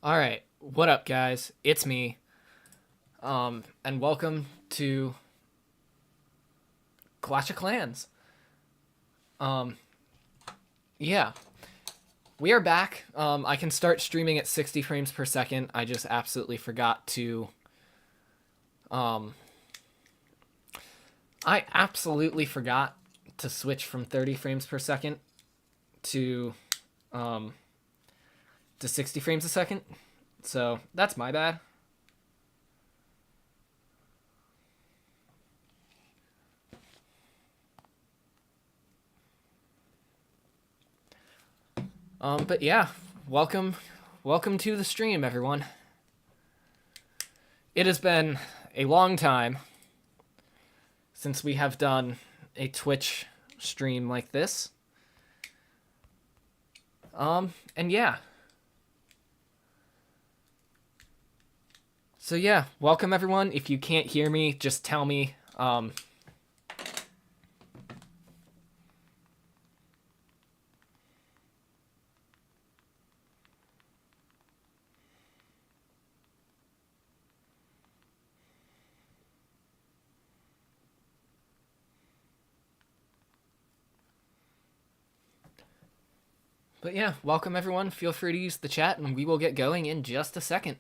Alright, what up guys? It's me. And welcome to Clash of Clans. Um, yeah. We are back. I can start streaming at 60 frames per second. I just absolutely forgot to I absolutely forgot to switch from 30 frames per second to um to 60 frames a second. So, that's my bad. But yeah, welcome to the stream, everyone. It has been a long time since we have done a Twitch stream like this. And yeah. So yeah, welcome everyone. If you can't hear me, just tell me. But yeah, welcome everyone. Feel free to use the chat and we will get going in just a second.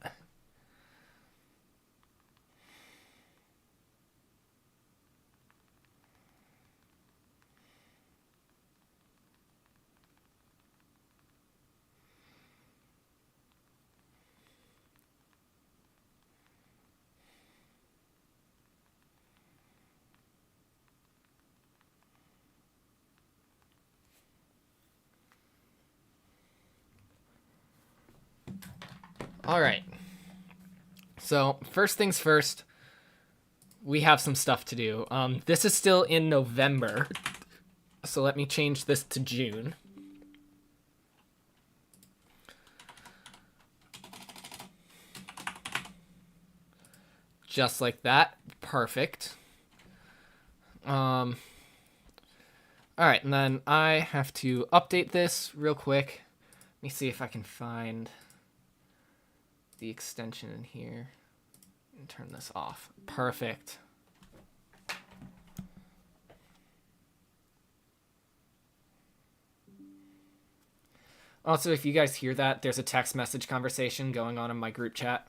Alright. So, first things first, we have some stuff to do. This is still in November, so let me change this to June. Just like that. Perfect. Alright, and then I have to update this real quick. Let me see if I can find the extension in here and turn this off. Perfect. Also, if you guys hear that, there's a text message conversation going on in my group chat.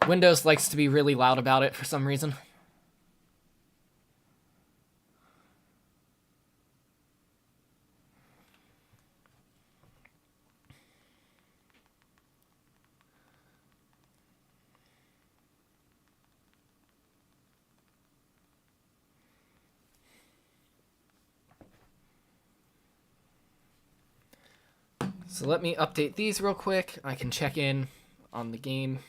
Windows likes to be really loud about it for some reason. So let me update these real quick. I can check in on the game.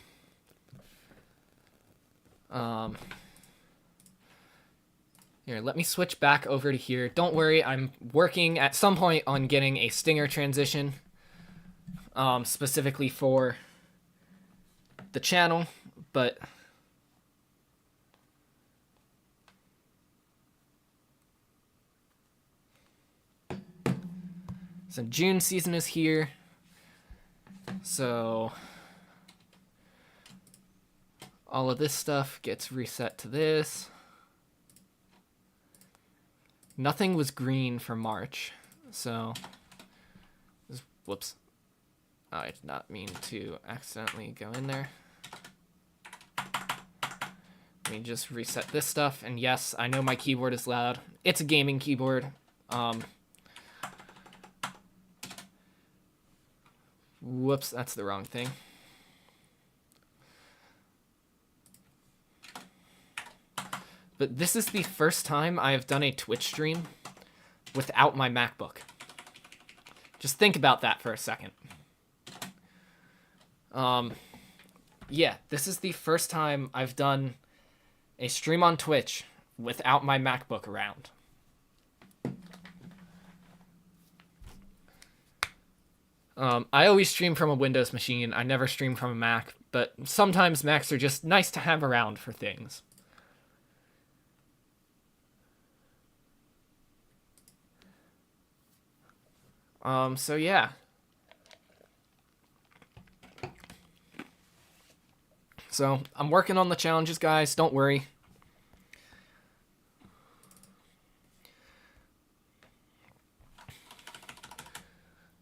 Here, let me switch back over to here. Don't worry, I'm working at some point on getting a stinger transition, specifically for the channel, but so June season is here. So all of this stuff gets reset to this. Nothing was green for March, so whoops. I did not mean to accidentally go in there. Let me just reset this stuff, and yes, I know my keyboard is loud. It's a gaming keyboard. Whoops, that's the wrong thing. But this is the first time I have done a Twitch stream without my MacBook. Just think about that for a second. Yeah, this is the first time I've done a stream on Twitch without my MacBook around. I always stream from a Windows machine. I never stream from a Mac, but sometimes Macs are just nice to have around for things. So yeah. So I'm working on the challenges, guys. Don't worry.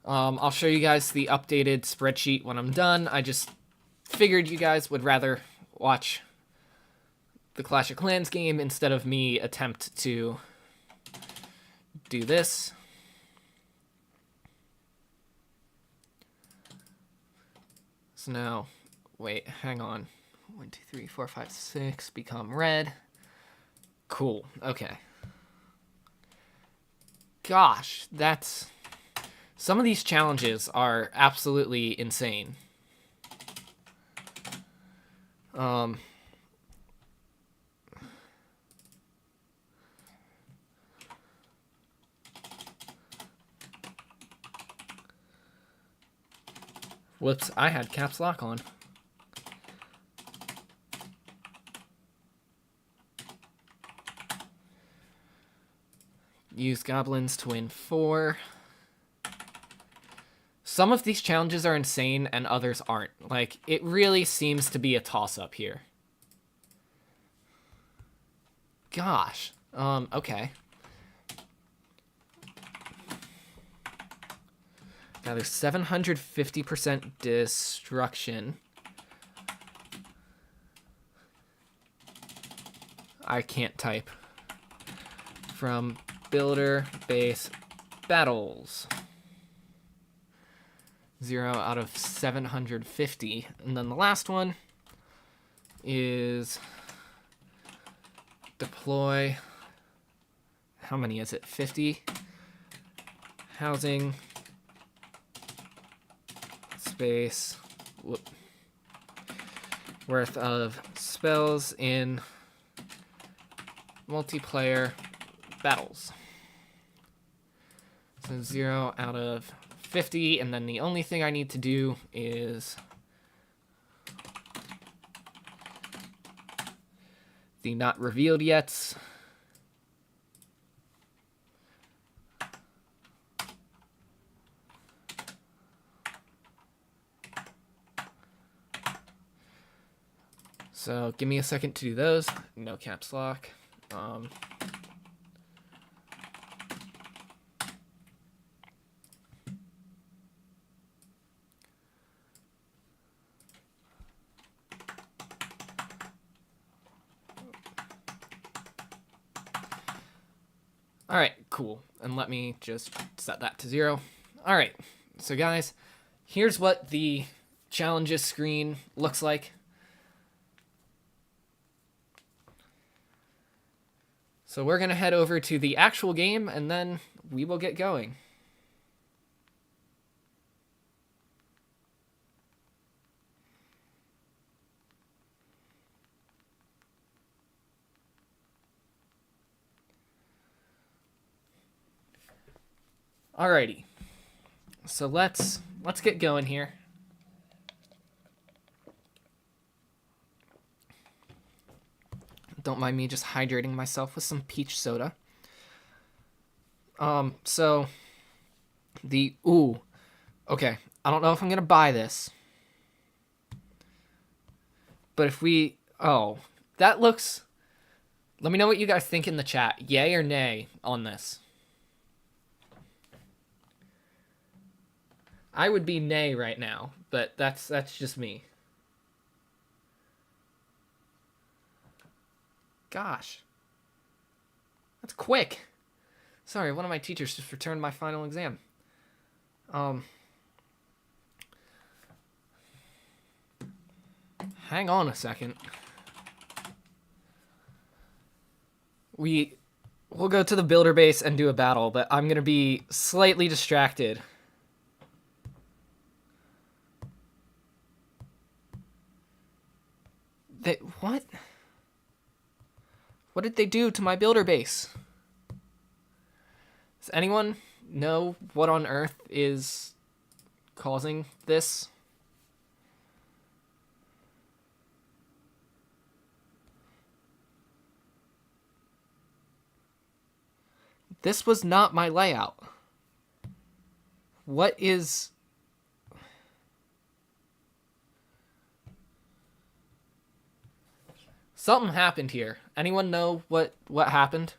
I'll show you guys the updated spreadsheet when I'm done. I just figured you guys would rather watch the Clash of Clans game instead of me attempt to do this. So now, wait, hang on. 1, 2, 3, 4, 5, 6 become red. Cool, okay. Gosh, that's... Some of these challenges are absolutely insane. Whoops, I had caps lock on. Use goblins to win 4. Some of these challenges are insane and others aren't. Like, it really seems to be a toss-up here. Gosh. Okay. Now there's 750% destruction. I can't type. From builder base battles. 0 out of 750. And then the last one is deploy. How many is it? 50. Housing. Space. Whoop. Worth of spells in multiplayer battles. So 0 out of 50, and then the only thing I need to do is the not revealed yet. So give me a second to do those. No caps lock. All right, cool. And let me just set that to 0. All right, so guys, here's what the challenges screen looks like. So we're going to head over to the actual game, and then we will get going. Alrighty, so let's get going here. Don't mind me just hydrating myself with some peach soda. So the okay, I don't know if I'm gonna buy this, but if we that looks. Let me know what you guys think in the chat, yay or nay on this. I would be nay right now, but that's just me. Gosh. That's quick. Sorry, one of my teachers just returned my final exam. Hang on a second. We'll go to the builder base and do a battle, but I'm going to be slightly distracted. What? What did they do to my builder base? Does anyone know what on earth is causing this? This was not my layout. What is... Something happened here. Anyone know what happened?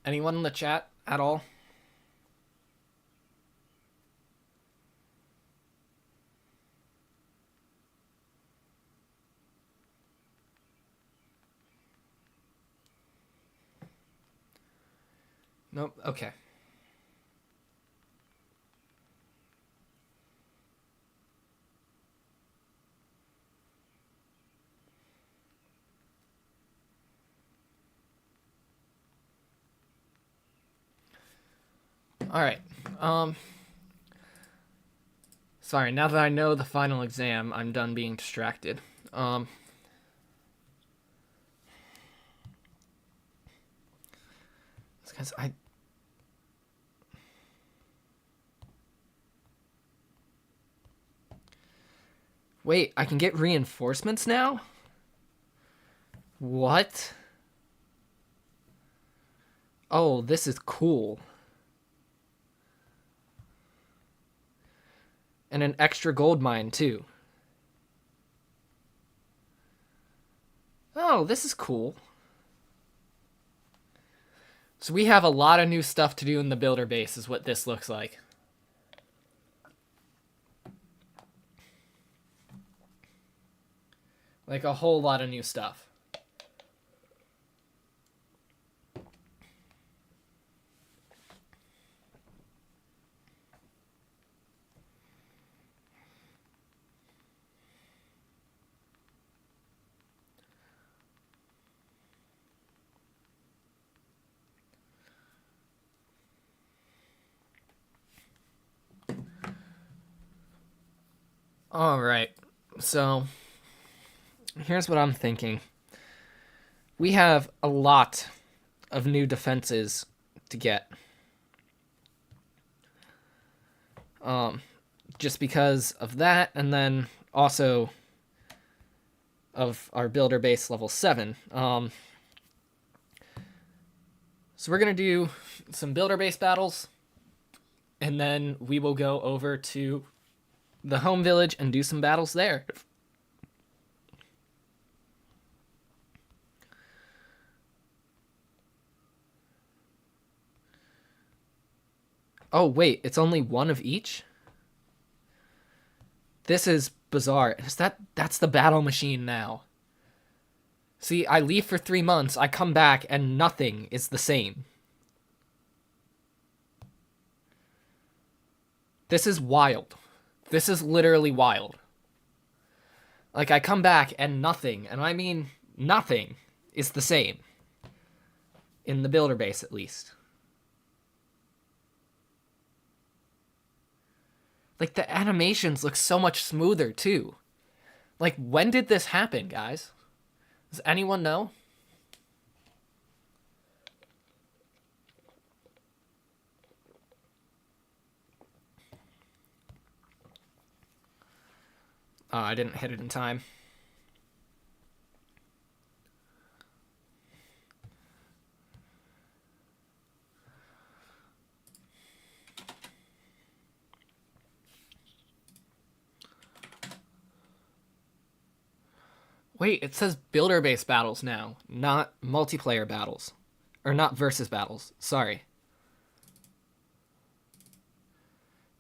Anyone in the chat at all? Nope. Okay. All right. Sorry, now that I know the final exam, I'm done being distracted. It's because Wait, I can get reinforcements now? What? Oh, this is cool. And an extra gold mine, too. Oh, this is cool. So we have a lot of new stuff to do in the builder base, is what this looks like. Like a whole lot of new stuff. Alright, so here's what I'm thinking. We have a lot of new defenses to get. Just because of that, and then also of our builder base level 7. So we're going to do some builder base battles, and then we will go over to the home village and do some battles there. Oh, wait, it's only one of each? This is bizarre. That's the battle machine now. See, I leave for 3 months, I come back, and nothing is the same. This is wild. This is literally wild. Like, I come back, and nothing, and I mean nothing, is the same. In the builder base, at least. Like, the animations look so much smoother, too. Like, when did this happen, guys? Does anyone know? Oh, I didn't hit it in time. Wait, it says builder-based battles now, not multiplayer battles. Or not versus battles, sorry.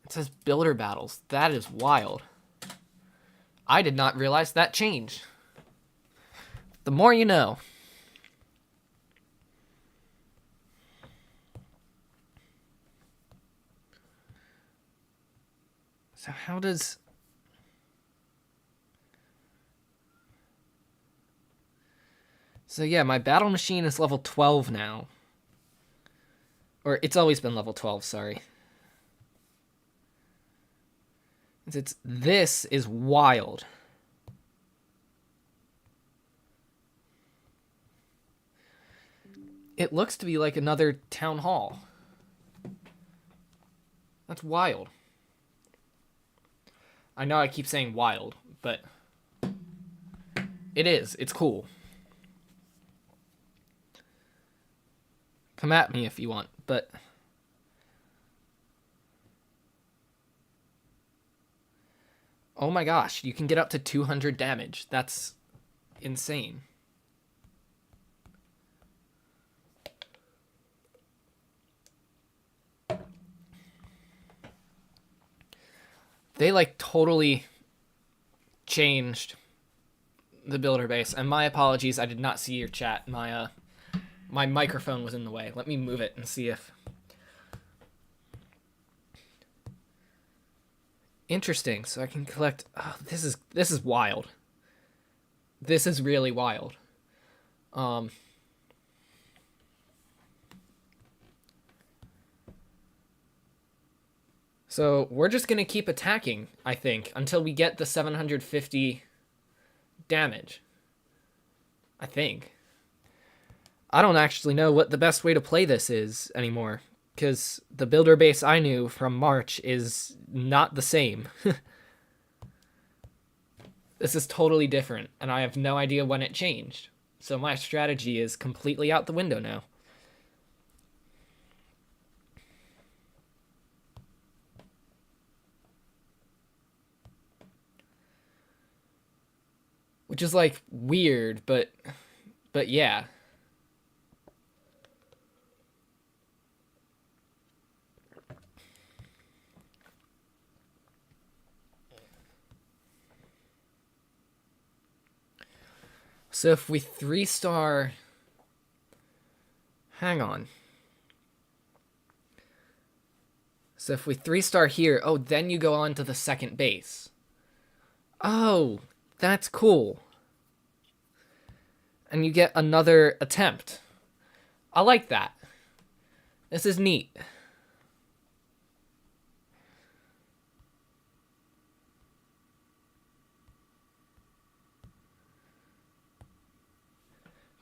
It says builder battles. That is wild. I did not realize that changed. The more you know. So how does... So yeah, my battle machine is level 12 now. Or it's always been level 12, sorry. This is wild. It looks to be like another town hall. That's wild. I know I keep saying wild, but it is. It's cool. Come at me if you want, but... Oh my gosh, you can get up to 200 damage. That's insane. They, like, totally changed the builder base. And my apologies, I did not see your chat. My microphone was in the way. Let me move it and see if... Interesting. So I can collect... Oh, this is wild. This is really wild. So we're just going to keep attacking, I think, until we get the 750 damage. I think. I don't actually know what the best way to play this is anymore, because the builder base I knew from March is not the same. This is totally different, and I have no idea when it changed. So my strategy is completely out the window now. Which is, like, weird, but yeah. So if we 3-star... Hang on. So if we 3-star here, oh, then you go on to the second base. Oh, that's cool. And you get another attempt. I like that. This is neat.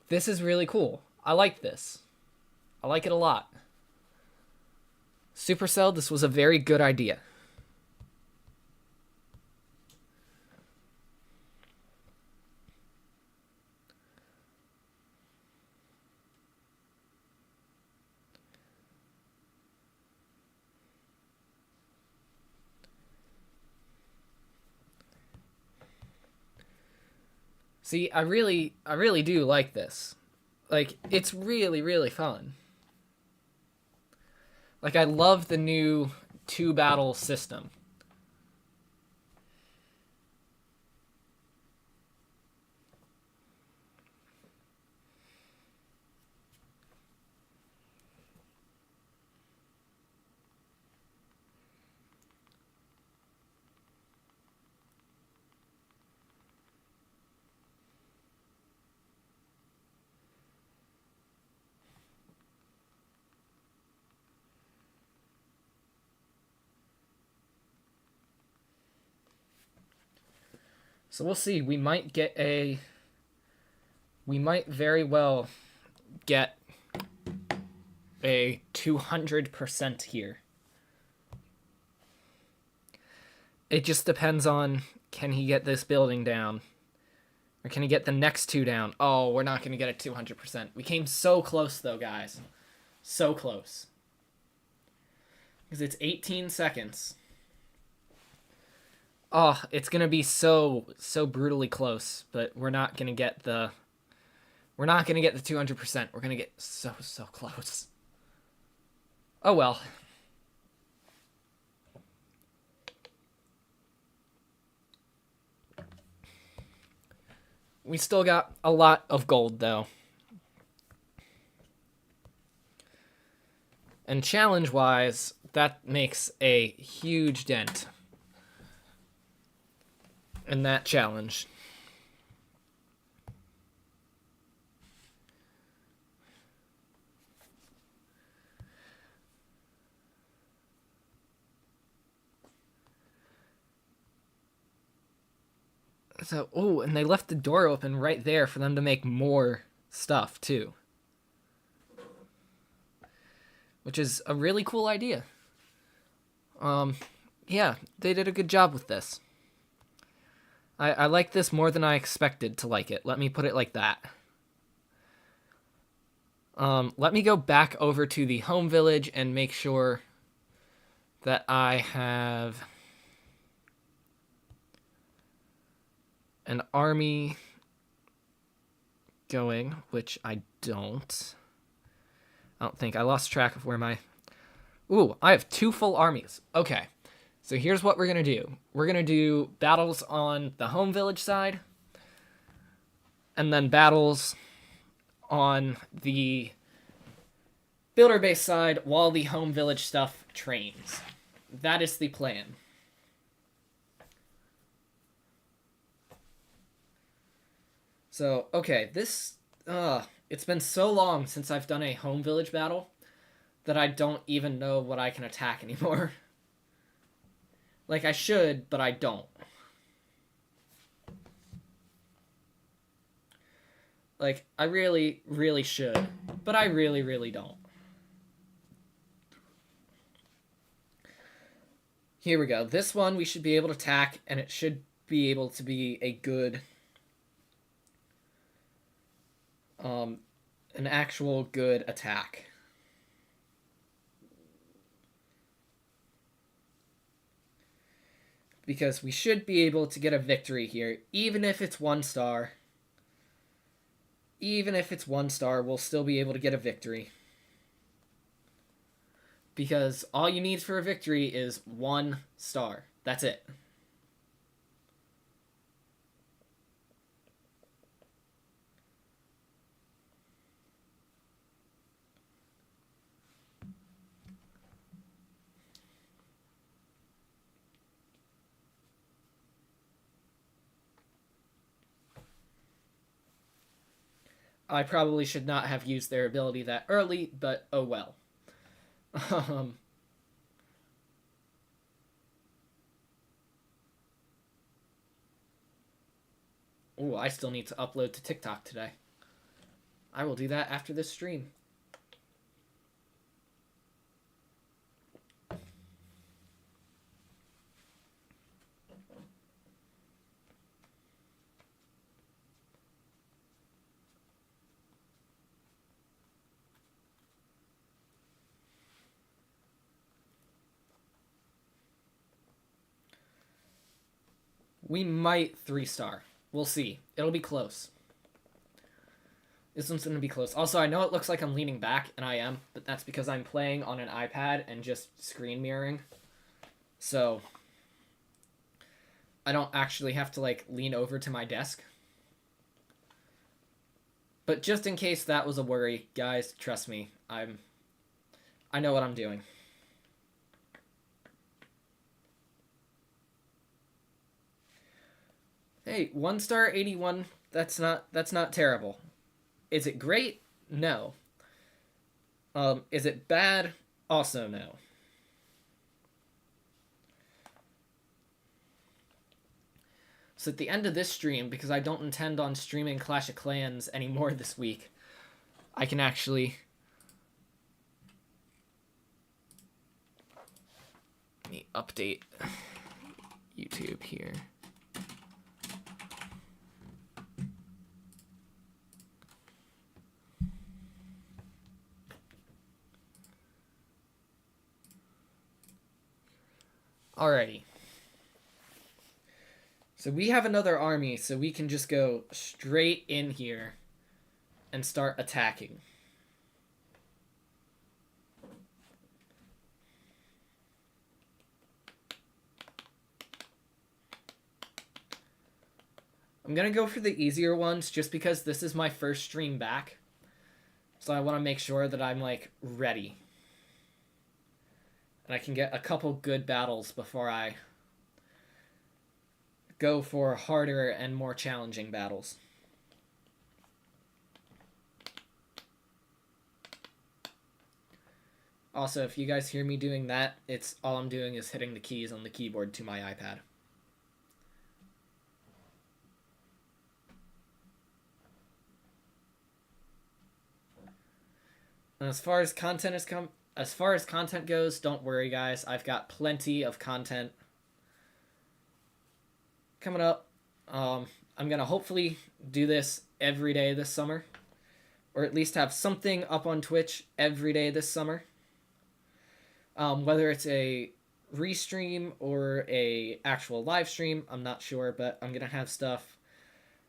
This is really cool. I like this. I like it a lot. Supercell, this was a very good idea. See, I really do like this. Like, it's really, really fun. Like, I love the new 2-battle system. So we'll see. We might very well get a 200% here. It just depends on, can he get this building down? Or can he get the next 2 down? Oh, we're not going to get it 200%. We came so close, though, guys. So close. Because it's 18 seconds. Oh, it's going to be so brutally close, but we're not going to get the 200%. We're going to get so close. Oh well. We still got a lot of gold, though. And challenge-wise, that makes a huge dent in that challenge. So, oh, and they left the door open right there for them to make more stuff, too. Which is a really cool idea. Yeah, they did a good job with this. I like this more than I expected to like it. Let me put it like that. Let me go back over to the home village and make sure that I have an army going, which I don't. I don't think. I lost track of where my... Ooh, I have 2 full armies. Okay, so here's what we're going to do. We're going to do battles on the home village side, and then battles on the builder base side while the home village stuff trains. That is the plan. So, okay, this... it's been so long since I've done a home village battle that I don't even know what I can attack anymore. Like, I should, but I don't. Like, I really, really should, but I really, really don't. Here we go. This one we should be able to attack, and it should be able to be a good... an actual good attack. Because we should be able to get a victory here, even if it's 1 star. Even if it's 1 star, we'll still be able to get a victory. Because all you need for a victory is 1 star. That's it. I probably should not have used their ability that early, but oh well. Ooh, I still need to upload to TikTok today. I will do that after this stream. We might 3-star. We'll see. It'll be close. This one's going to be close. Also, I know it looks like I'm leaning back, and I am, but that's because I'm playing on an iPad and just screen mirroring. So, I don't actually have to, like, lean over to my desk. But just in case that was a worry, guys, trust me, I know what I'm doing. Hey, 1-star 81, that's not terrible. Is it great? No. Is it bad? Also no. So at the end of this stream, because I don't intend on streaming Clash of Clans anymore this week, I can actually... Let me update YouTube here. Alrighty. So we have another army, so we can just go straight in here and start attacking. I'm gonna go for the easier ones just because this is my first stream back. So I want to make sure that I'm, like, ready. And I can get a couple good battles before I go for harder and more challenging battles. Also, if you guys hear me doing that, it's all I'm doing is hitting the keys on the keyboard to my iPad. And as far as content goes, don't worry, guys. I've got plenty of content coming up. I'm gonna hopefully do this every day this summer, or at least have something up on Twitch every day this summer. Whether it's a restream or a actual live stream, I'm not sure, but I'm gonna have stuff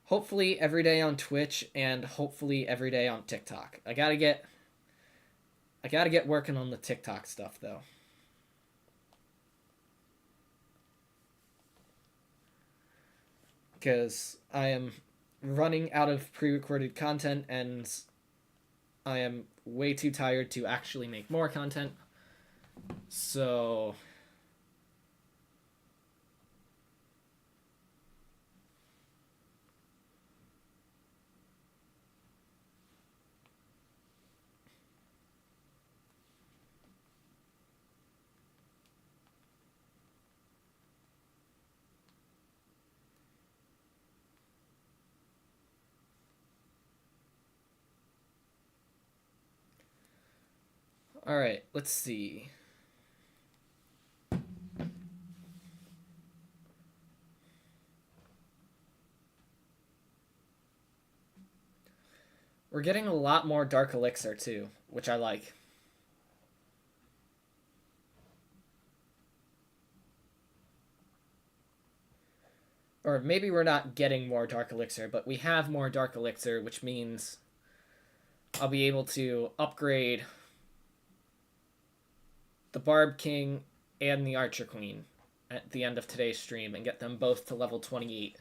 hopefully every day on Twitch and hopefully every day on TikTok. I gotta get working on the TikTok stuff though. Because I am running out of pre-recorded content and I am way too tired to actually make more content. So all right, let's see. We're getting a lot more Dark Elixir too, which I like. Or maybe we're not getting more Dark Elixir, but we have more Dark Elixir, which means I'll be able to upgrade the Barb King and the Archer Queen at the end of today's stream and get them both to level 28.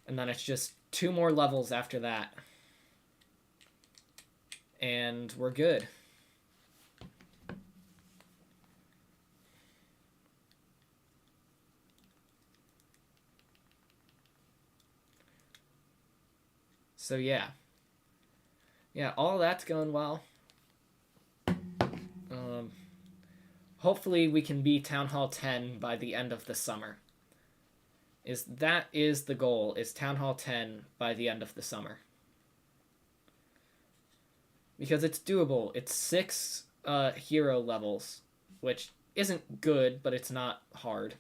And then it's just 2 more levels after that. And we're good. So yeah. Yeah, all that's going well. Hopefully we can be Town Hall 10 by the end of the summer. That is the goal, is Town Hall 10 by the end of the summer. Because it's doable. It's 6 hero levels, which isn't good, but it's not hard.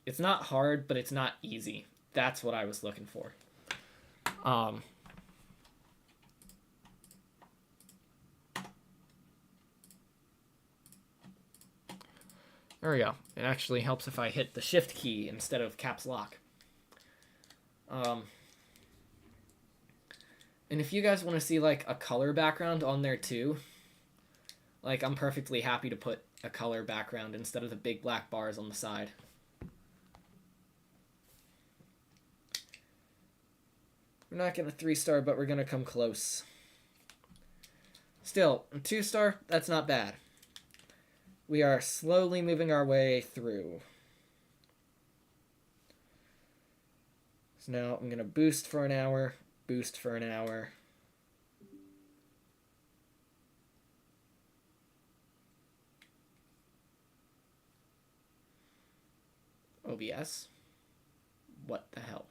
It's not hard, but it's not easy. That's what I was looking for. There we go. It actually helps if I hit the shift key instead of caps lock. And if you guys want to see like a color background on there too, like I'm perfectly happy to put a color background instead of the big black bars on the side. We're not getting a 3-star, but we're going to come close. Still, a 2-star, that's not bad. We are slowly moving our way through. So now I'm going to boost for an hour, boost for an hour. OBS. What the hell?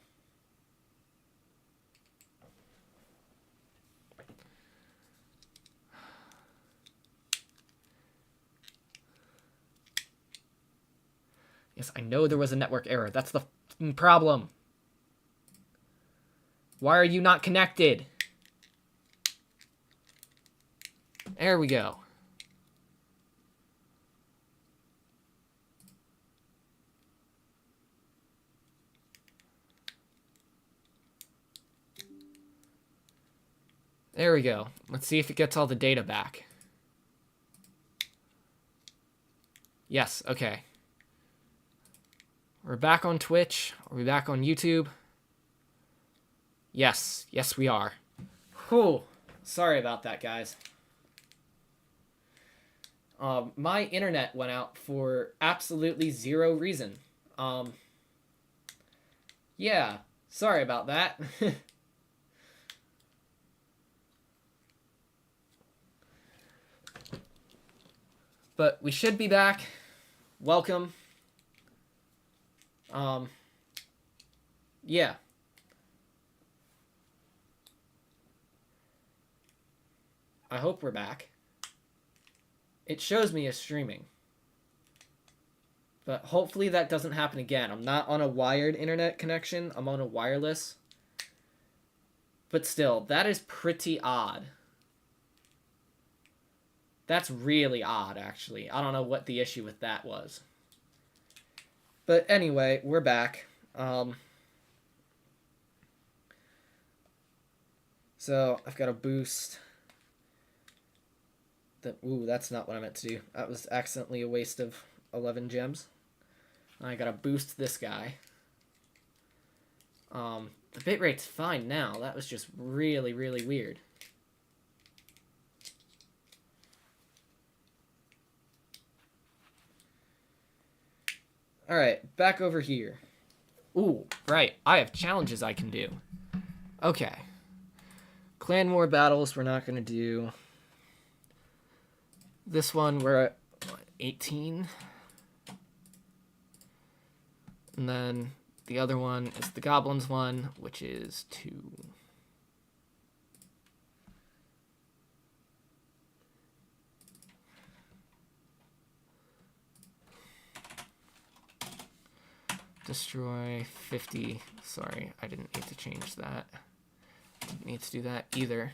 Yes, I know there was a network error. That's the problem. Why are you not connected? There we go. There we go. Let's see if it gets all the data back. Yes, okay. We're back on Twitch. Are we back on YouTube? Yes. Yes, we are. Whew. Sorry about that, guys. My internet went out for absolutely 0 reason. Yeah. Sorry about that. But we should be back. Welcome. Yeah. I hope we're back. It shows me as streaming. But hopefully that doesn't happen again. I'm not on a wired internet connection. I'm on a wireless. But still, that is pretty odd. That's really odd, actually. I don't know what the issue with that was. But anyway, we're back. So I've got a boost. Ooh, that's not what I meant to do. That was accidentally a waste of 11 gems. I gotta boost this guy. The bitrate's fine now. That was just really, really weird. Alright, back over here. Ooh, right. I have challenges I can do. Okay. Clan War battles we're not going to do. This one we're at 18. And then the other one is the Goblins one, which is 2. Destroy 50. Sorry, I didn't need to change that. Didn't need to do that either.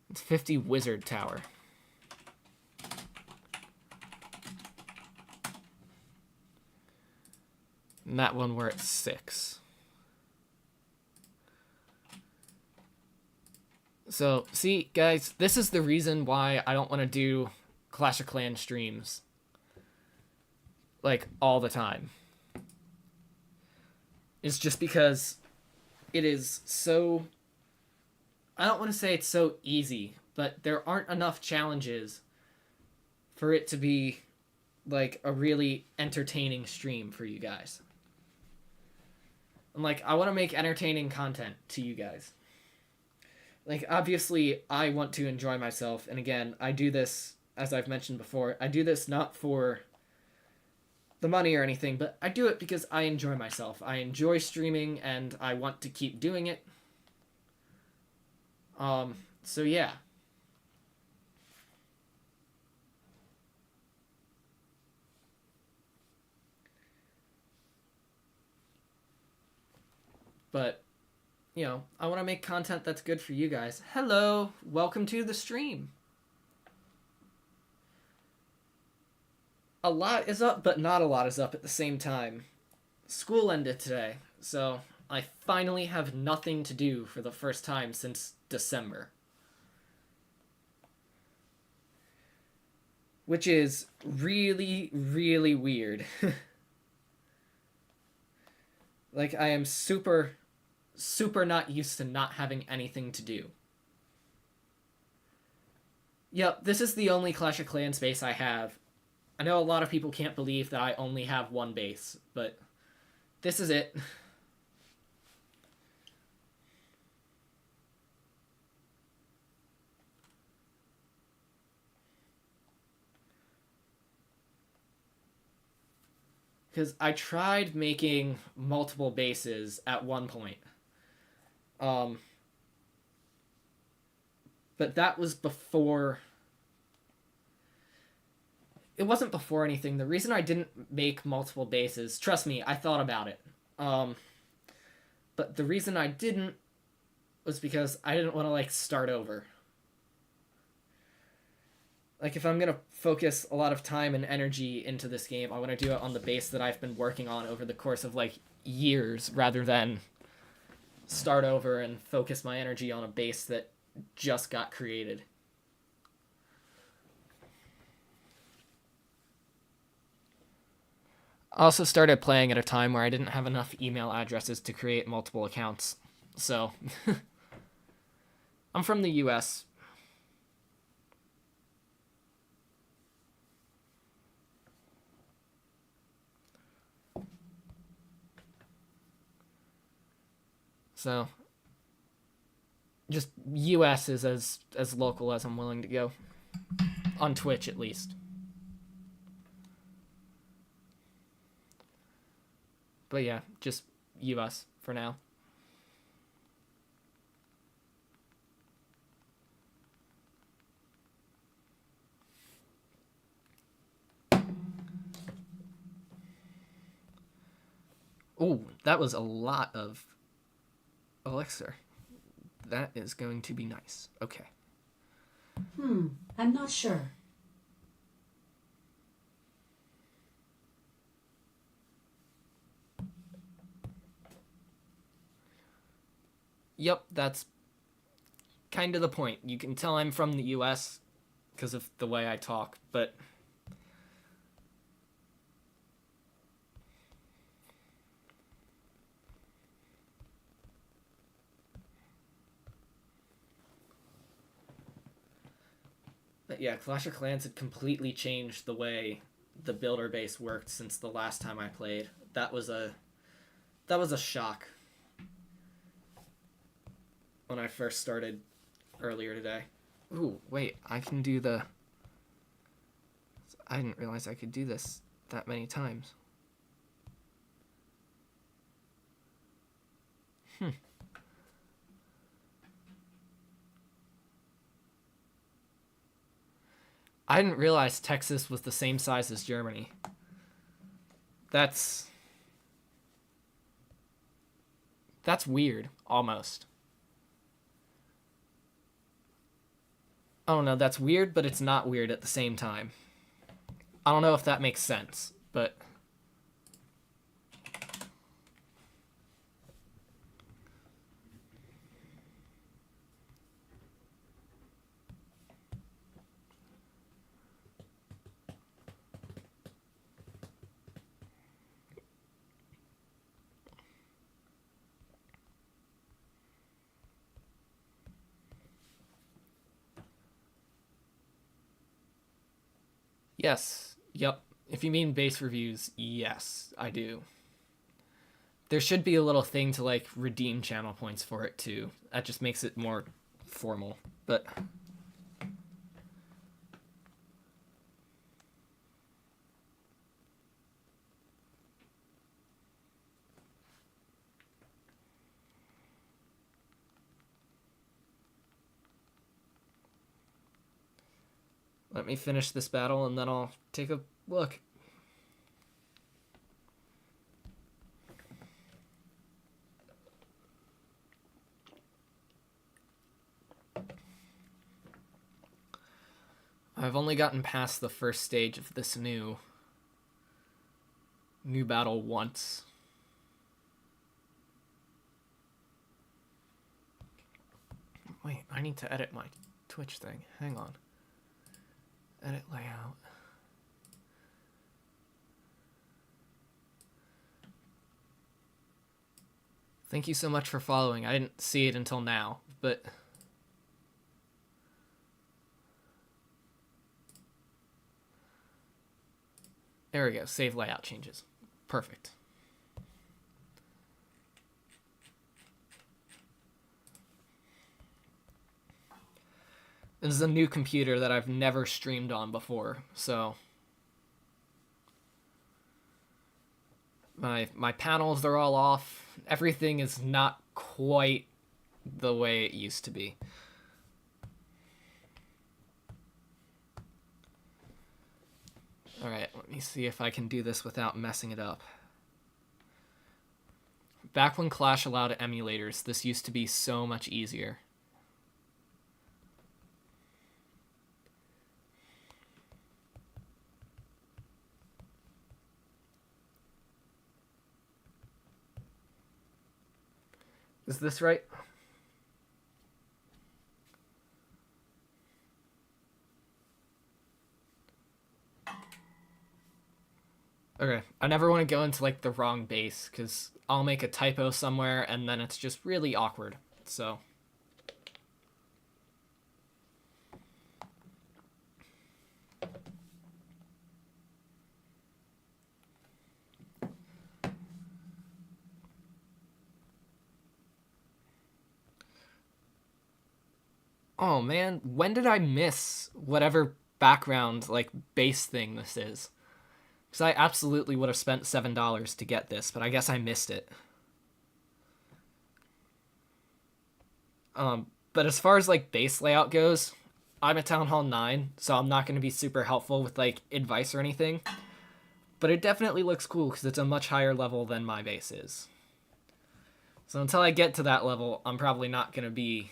It's 50 Wizard Tower. And that one we're at 6. So, see, guys, this is the reason why I don't want to do Clash of Clans streams. Like, all the time. It's just because it is so... I don't want to say it's so easy, but there aren't enough challenges for it to be, like, a really entertaining stream for you guys. And, like, I want to make entertaining content to you guys. Like, obviously, I want to enjoy myself, and again, I do this, as I've mentioned before, I do this not for the money or anything, but I do it because I enjoy myself. I enjoy streaming, and I want to keep doing it. So yeah. But, you know, I want to make content that's good for you guys. Hello! Welcome to the stream! A lot is up, but not a lot is up at the same time. School ended today, so I finally have nothing to do for the first time since December. Which is really, really weird. Like, I am super, super not used to not having anything to do. Yep, this is the only Clash of Clans base I have. I know a lot of people can't believe that I only have one base, but this is it. Because I tried making multiple bases at one point. But that was before... It wasn't before anything. The reason I didn't make multiple bases... Trust me, I thought about it. But the reason I didn't was because I didn't want to, like, start over. Like, if I'm going to focus a lot of time and energy into this game, I want to do it on the base that I've been working on over the course of, like, years, rather than start over and focus my energy on a base that just got created. I also started playing at a time where I didn't have enough email addresses to create multiple accounts. So, I'm from the US. So, just US is as local as I'm willing to go. On Twitch, at least. But yeah, just US for now. Oh, that was a lot of elixir. That is going to be nice. Okay. I'm not sure. Yep, that's kind of the point. You can tell I'm from the US because of the way I talk, but yeah, Clash of Clans had completely changed the way the builder base worked since the last time I played. That was a shock when I first started earlier today. Ooh, wait, I can do the... I didn't realize I could do this that many times. I didn't realize Texas was the same size as Germany. That's weird, almost. I don't know, that's weird, but it's not weird at the same time. I don't know if that makes sense, but... Yes, yep. If you mean base reviews, yes, I do. There should be a little thing to, like, redeem channel points for it, too. That just makes it more formal, but... Let me finish this battle, and then I'll take a look. I've only gotten past the first stage of this new battle once. Wait, I need to edit my Twitch thing. Hang on. Edit layout. Thank you so much for following. I didn't see it until now, but... There we go. Save layout changes. Perfect. This is a new computer that I've never streamed on before, so... My panels are all off. Everything is not quite the way it used to be. Alright, let me see if I can do this without messing it up. Back when Clash allowed emulators, this used to be so much easier. Is this right? Okay, I never want to go into, like, the wrong base, because I'll make a typo somewhere, and then it's just really awkward, so... Oh, man, when did I miss whatever background, like, base thing this is? Because I absolutely would have spent $7 to get this, but I guess I missed it. But as far as, like, base layout goes, I'm a Town Hall 9, so I'm not going to be super helpful with, like, advice or anything. But it definitely looks cool because it's a much higher level than my base is. So until I get to that level, I'm probably not going to be...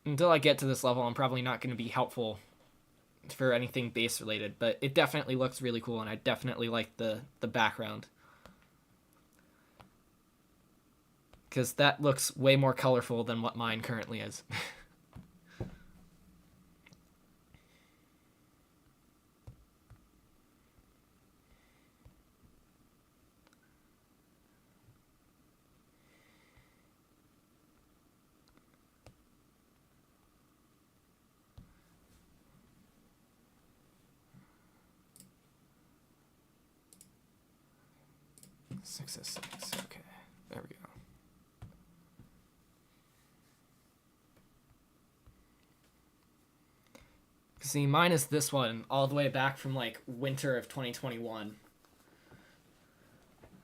Until I get to this level, I'm probably not going to be helpful for anything base related. But it definitely looks really cool, and I definitely like the background. Because that looks way more colorful than what mine currently is. Six is 6. Okay, there we go. See, mine is this one, all the way back from, like, winter of 2021.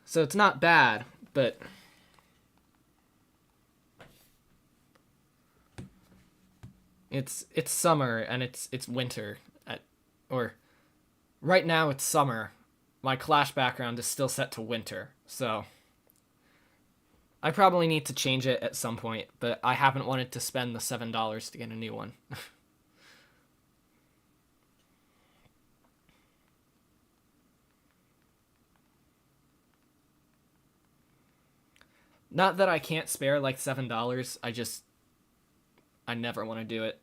So it's not bad, but... It's summer, and it's winter. Or, right now it's summer. My Clash background is still set to winter, so... I probably need to change it at some point, but I haven't wanted to spend the $7 to get a new one. Not that I can't spare like $7, I never want to do it.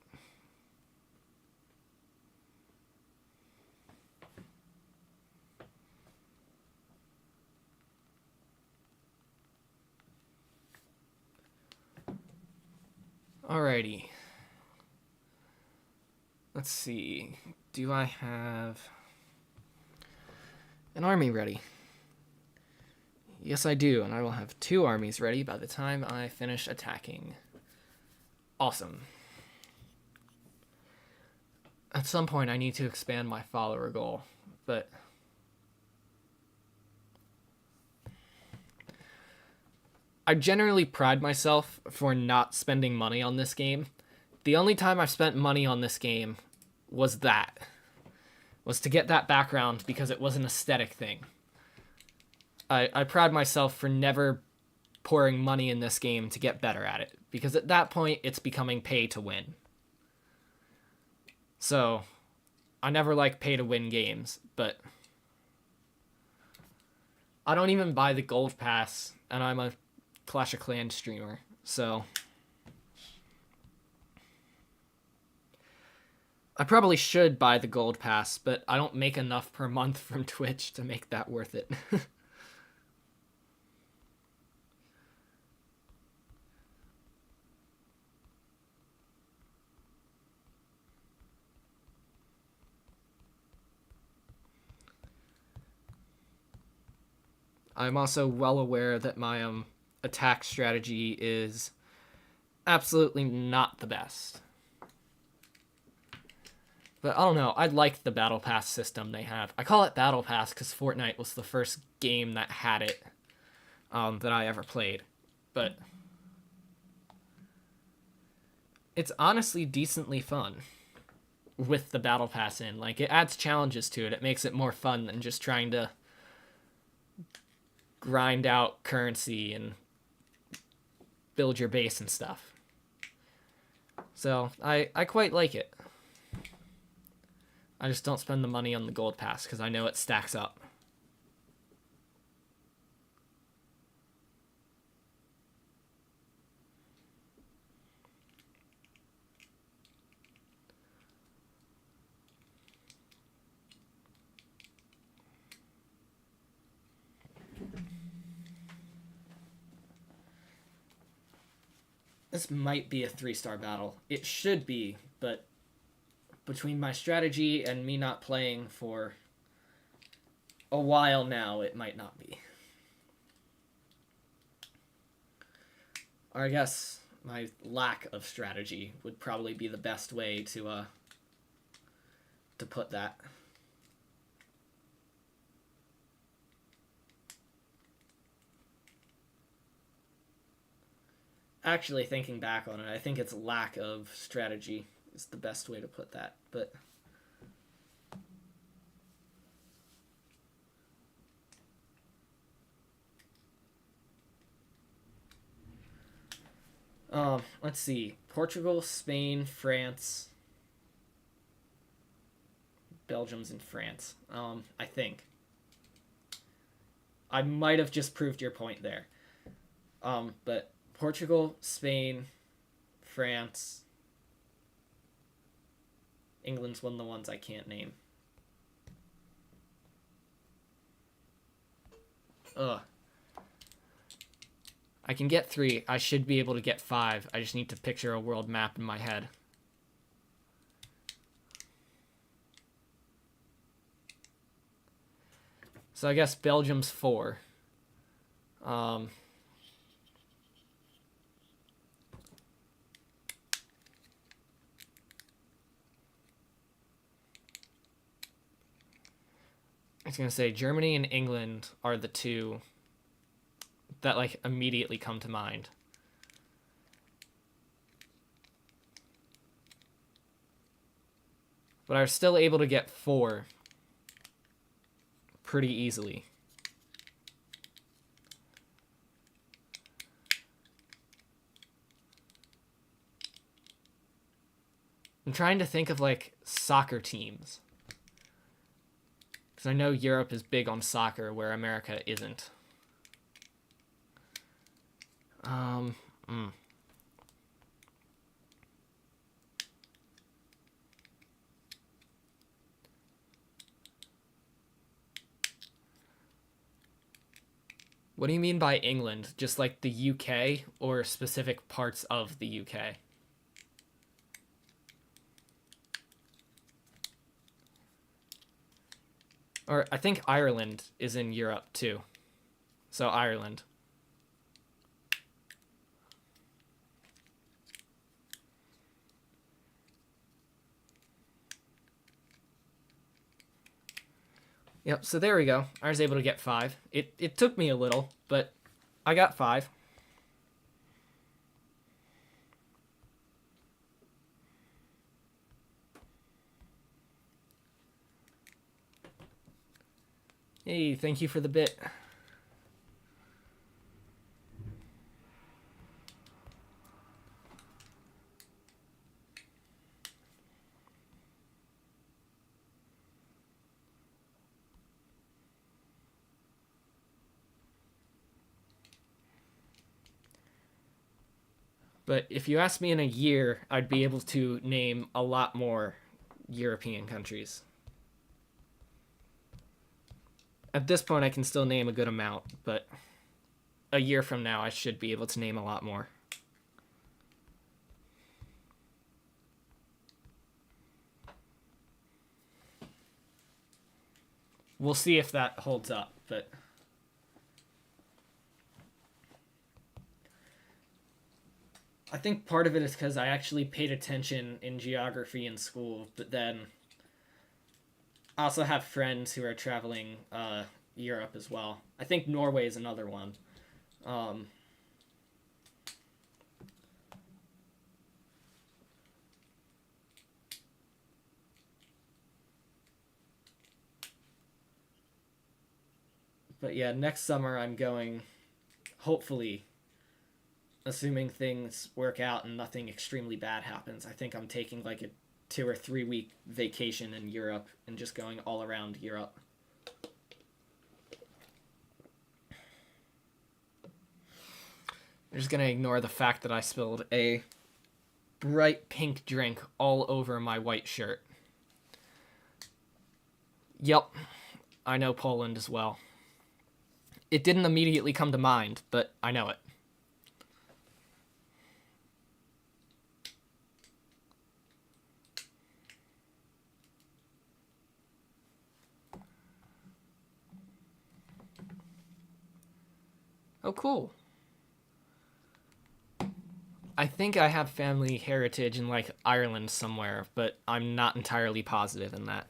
Alrighty. Let's see. Do I have an army ready? Yes, I do, and I will have 2 armies ready by the time I finish attacking. Awesome. At some point, I need to expand my follower goal, but... I generally pride myself for not spending money on this game. The only time I've spent money on this game was to get that background because it was an aesthetic thing. I pride myself for never pouring money in this game to get better at it, because at that point, it's becoming pay to win. So, I never like pay to win games, but I don't even buy the gold pass, and I'm a Clash of Clans streamer, so I probably should buy the gold pass, but I don't make enough per month from Twitch to make that worth it. I'm also well aware that my attack strategy is absolutely not the best. But I don't know, I like the Battle Pass system they have. I call it Battle Pass because Fortnite was the first game that had it that I ever played. But it's honestly decently fun with the Battle Pass in. Like, it adds challenges to it. It makes it more fun than just trying to grind out currency and build your base and stuff. So, I quite like it. I just don't spend the money on the gold pass because I know it stacks up. This might be a 3-star battle. It should be, but between my strategy and me not playing for a while now, it might not be. Or I guess my lack of strategy would probably be the best way to put that. Actually, thinking back on it, I think it's lack of strategy is the best way to put that, but Let's see. Portugal, Spain, France, Belgium's in France. I think. I might have just proved your point there. But Portugal, Spain, France, England's one of the ones I can't name. Ugh. I can get 3. I should be able to get 5. I just need to picture a world map in my head. So I guess Belgium's 4. I was going to say Germany and England are the 2 that like immediately come to mind. But I was still able to get 4 pretty easily. I'm trying to think of like soccer teams. Because I know Europe is big on soccer where America isn't. What do you mean by England? Just like the UK or specific parts of the UK? Or I think Ireland is in Europe too. So Ireland. Yep, so there we go. I was able to get 5. It took me a little, but I got 5. Hey, thank you for the bit. But if you ask me in a year, I'd be able to name a lot more European countries. At this point, I can still name a good amount, but a year from now, I should be able to name a lot more. We'll see if that holds up, but... I think part of it is because I actually paid attention in geography in school, but then I also have friends who are traveling Europe as well. I think Norway is another one. But yeah, next summer I'm going, hopefully, assuming things work out and nothing extremely bad happens, I think I'm taking like a 2 or 3 week vacation in Europe and just going all around Europe. I'm just gonna ignore the fact that I spilled a bright pink drink all over my white shirt. Yep, I know Poland as well. It didn't immediately come to mind, but I know it. Oh, cool. I think I have family heritage in, like, Ireland somewhere, but I'm not entirely positive in that.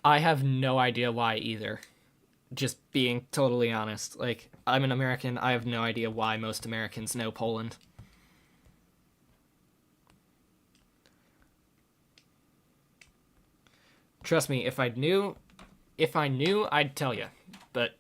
I have no idea why either. Just being totally honest. Like, I'm an American, I have no idea why most Americans know Poland. Trust me, if I knew, I'd tell you. But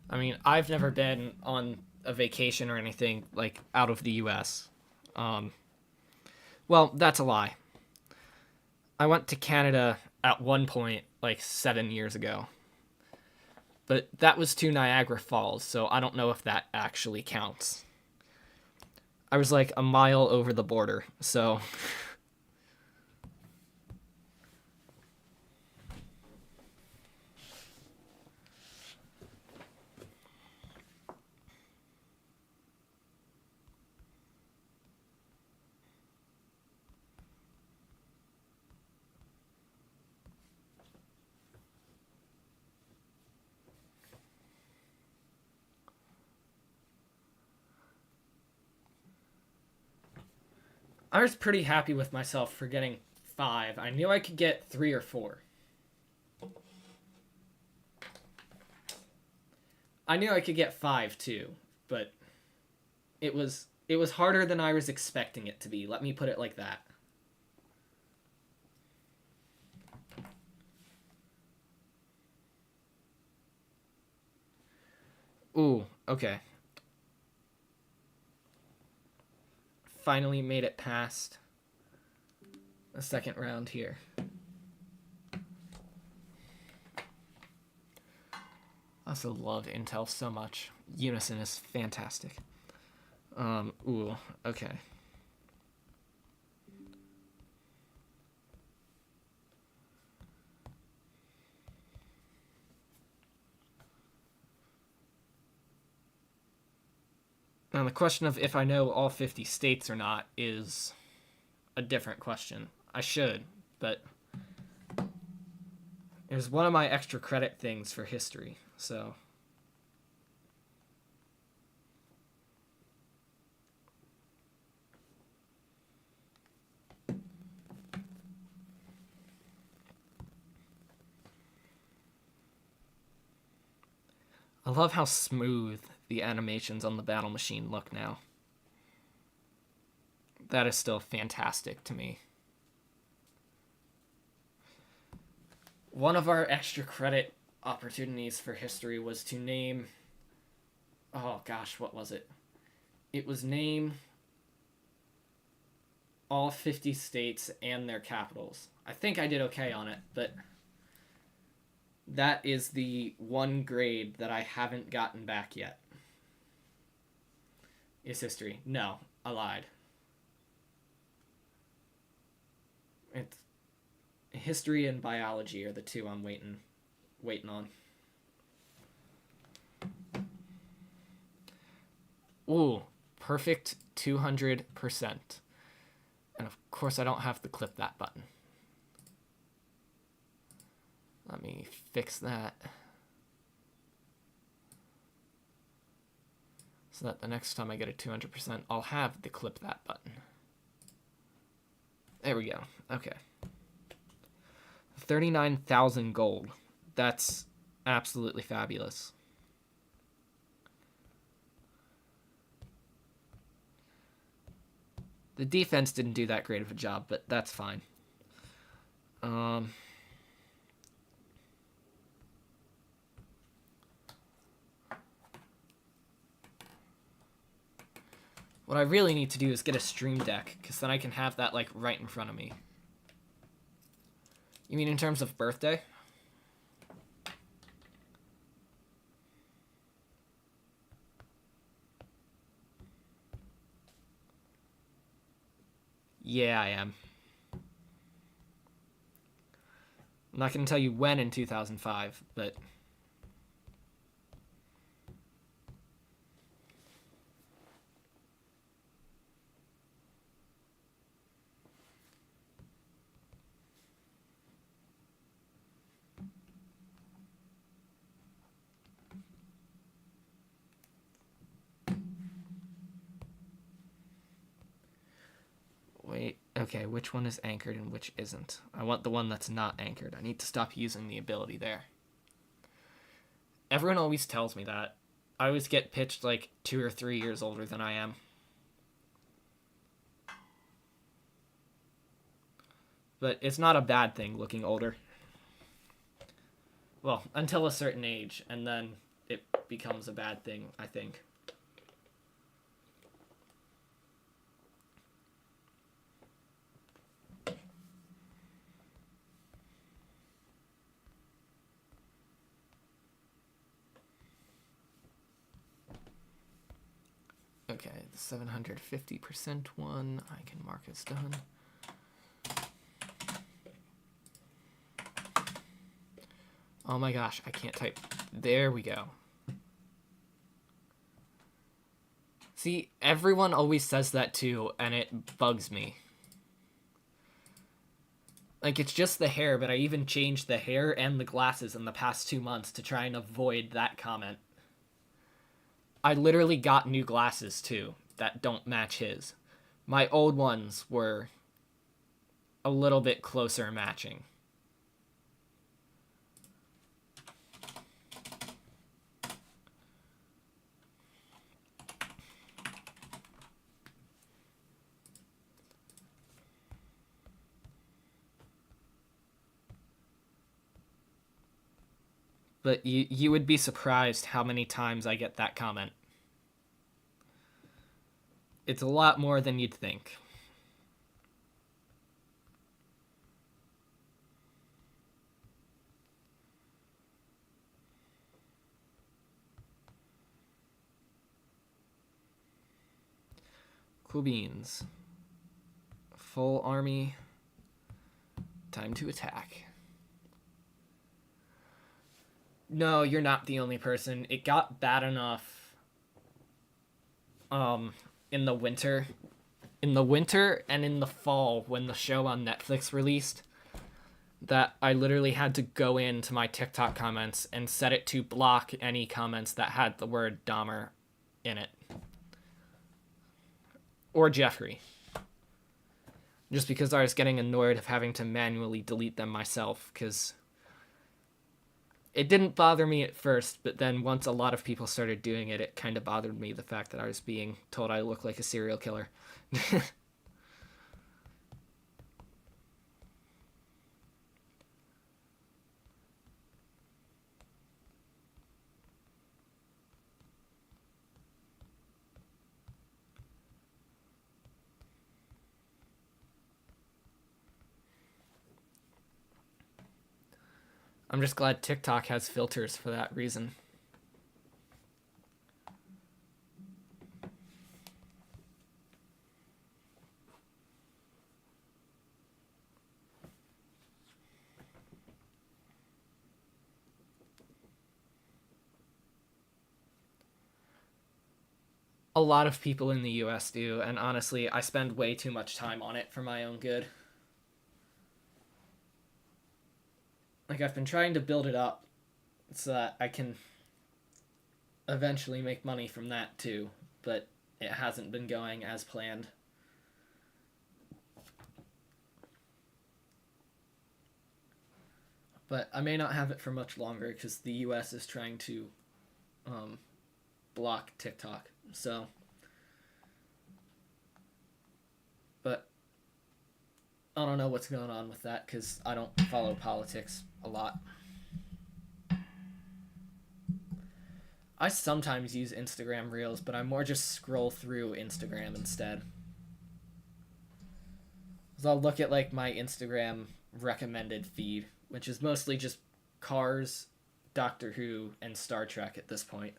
I mean, I've never been on a vacation or anything like out of the U.S. Well, that's a lie. I went to Canada at one point like 7 years ago, but that was to Niagara Falls, so I don't know if that actually counts. I was like a mile over the border, so I was pretty happy with myself for getting 5. I knew I could get 3 or 4. I knew I could get 5 too, but it was harder than I was expecting it to be. Let me put it like that. Ooh, okay. Finally made it past the second round here. I also love Intel so much. Unison is fantastic. Ooh, okay. Now the question of if I know all 50 states or not is a different question. I should, but it was one of my extra credit things for history, so... I love how smooth the animations on the battle machine look now. That is still fantastic to me. One of our extra credit opportunities for history was to name... Oh gosh, what was it? It was name all 50 states and their capitals. I think I did okay on it, but... That is the one grade that I haven't gotten back yet. Is history. No, I lied. It's history and biology are the two I'm waiting on. Ooh, perfect 200%. And of course I don't have to clip that button. Let me fix that. So that the next time I get a 200%, I'll have the clip that button. There we go. Okay. 39,000 gold. That's absolutely fabulous. The defense didn't do that great of a job, but that's fine. What I really need to do is get a stream deck, because then I can have that, like, right in front of me. You mean in terms of birthday? Yeah, I am. I'm not going to tell you when in 2005, but... Okay, which one is anchored and which isn't? I want the one that's not anchored. I need to stop using the ability there. Everyone always tells me that. I always get pitched like 2 or 3 years older than I am. But it's not a bad thing looking older. Well, until a certain age, and then it becomes a bad thing, I think. Okay, the 750% one, I can mark as done. Oh my gosh, I can't type. There we go. See, everyone always says that too, and it bugs me. Like, it's just the hair, but I even changed the hair and the glasses in the past 2 months to try and avoid that comment. I literally got new glasses, too, that don't match his. My old ones were a little bit closer matching. But you would be surprised how many times I get that comment. It's a lot more than you'd think. Cool beans. Full army. Time to attack. No, you're not the only person. It got bad enough in the winter. In the winter and in the fall when the show on Netflix released that I literally had to go into my TikTok comments and set it to block any comments that had the word Dahmer in it. Or Jeffrey. Just because I was getting annoyed of having to manually delete them myself, because it didn't bother me at first, but then once a lot of people started doing it, it kind of bothered me, the fact that I was being told I look like a serial killer. I'm just glad TikTok has filters for that reason. A lot of people in the US do, and honestly, I spend way too much time on it for my own good. Like, I've been trying to build it up so that I can eventually make money from that too, but it hasn't been going as planned. But I may not have it for much longer because the US is trying to block TikTok. So, but I don't know what's going on with that because I don't follow politics a lot. I sometimes use Instagram Reels, but I more just scroll through Instagram instead. So I'll look at like my Instagram recommended feed, which is mostly just Cars, Doctor Who, and Star Trek at this point.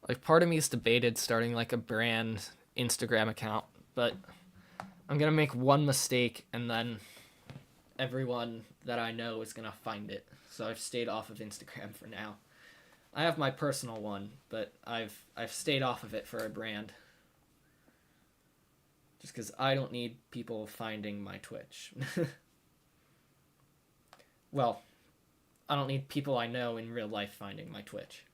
Like, part of me is debated starting like a brand Instagram account, but I'm gonna make one mistake and then everyone that I know is gonna find it. So I've stayed off of Instagram for now. I have my personal one, but I've stayed off of it for a brand. Just because I don't need people finding my Twitch. Well, I don't need people I know in real life finding my Twitch.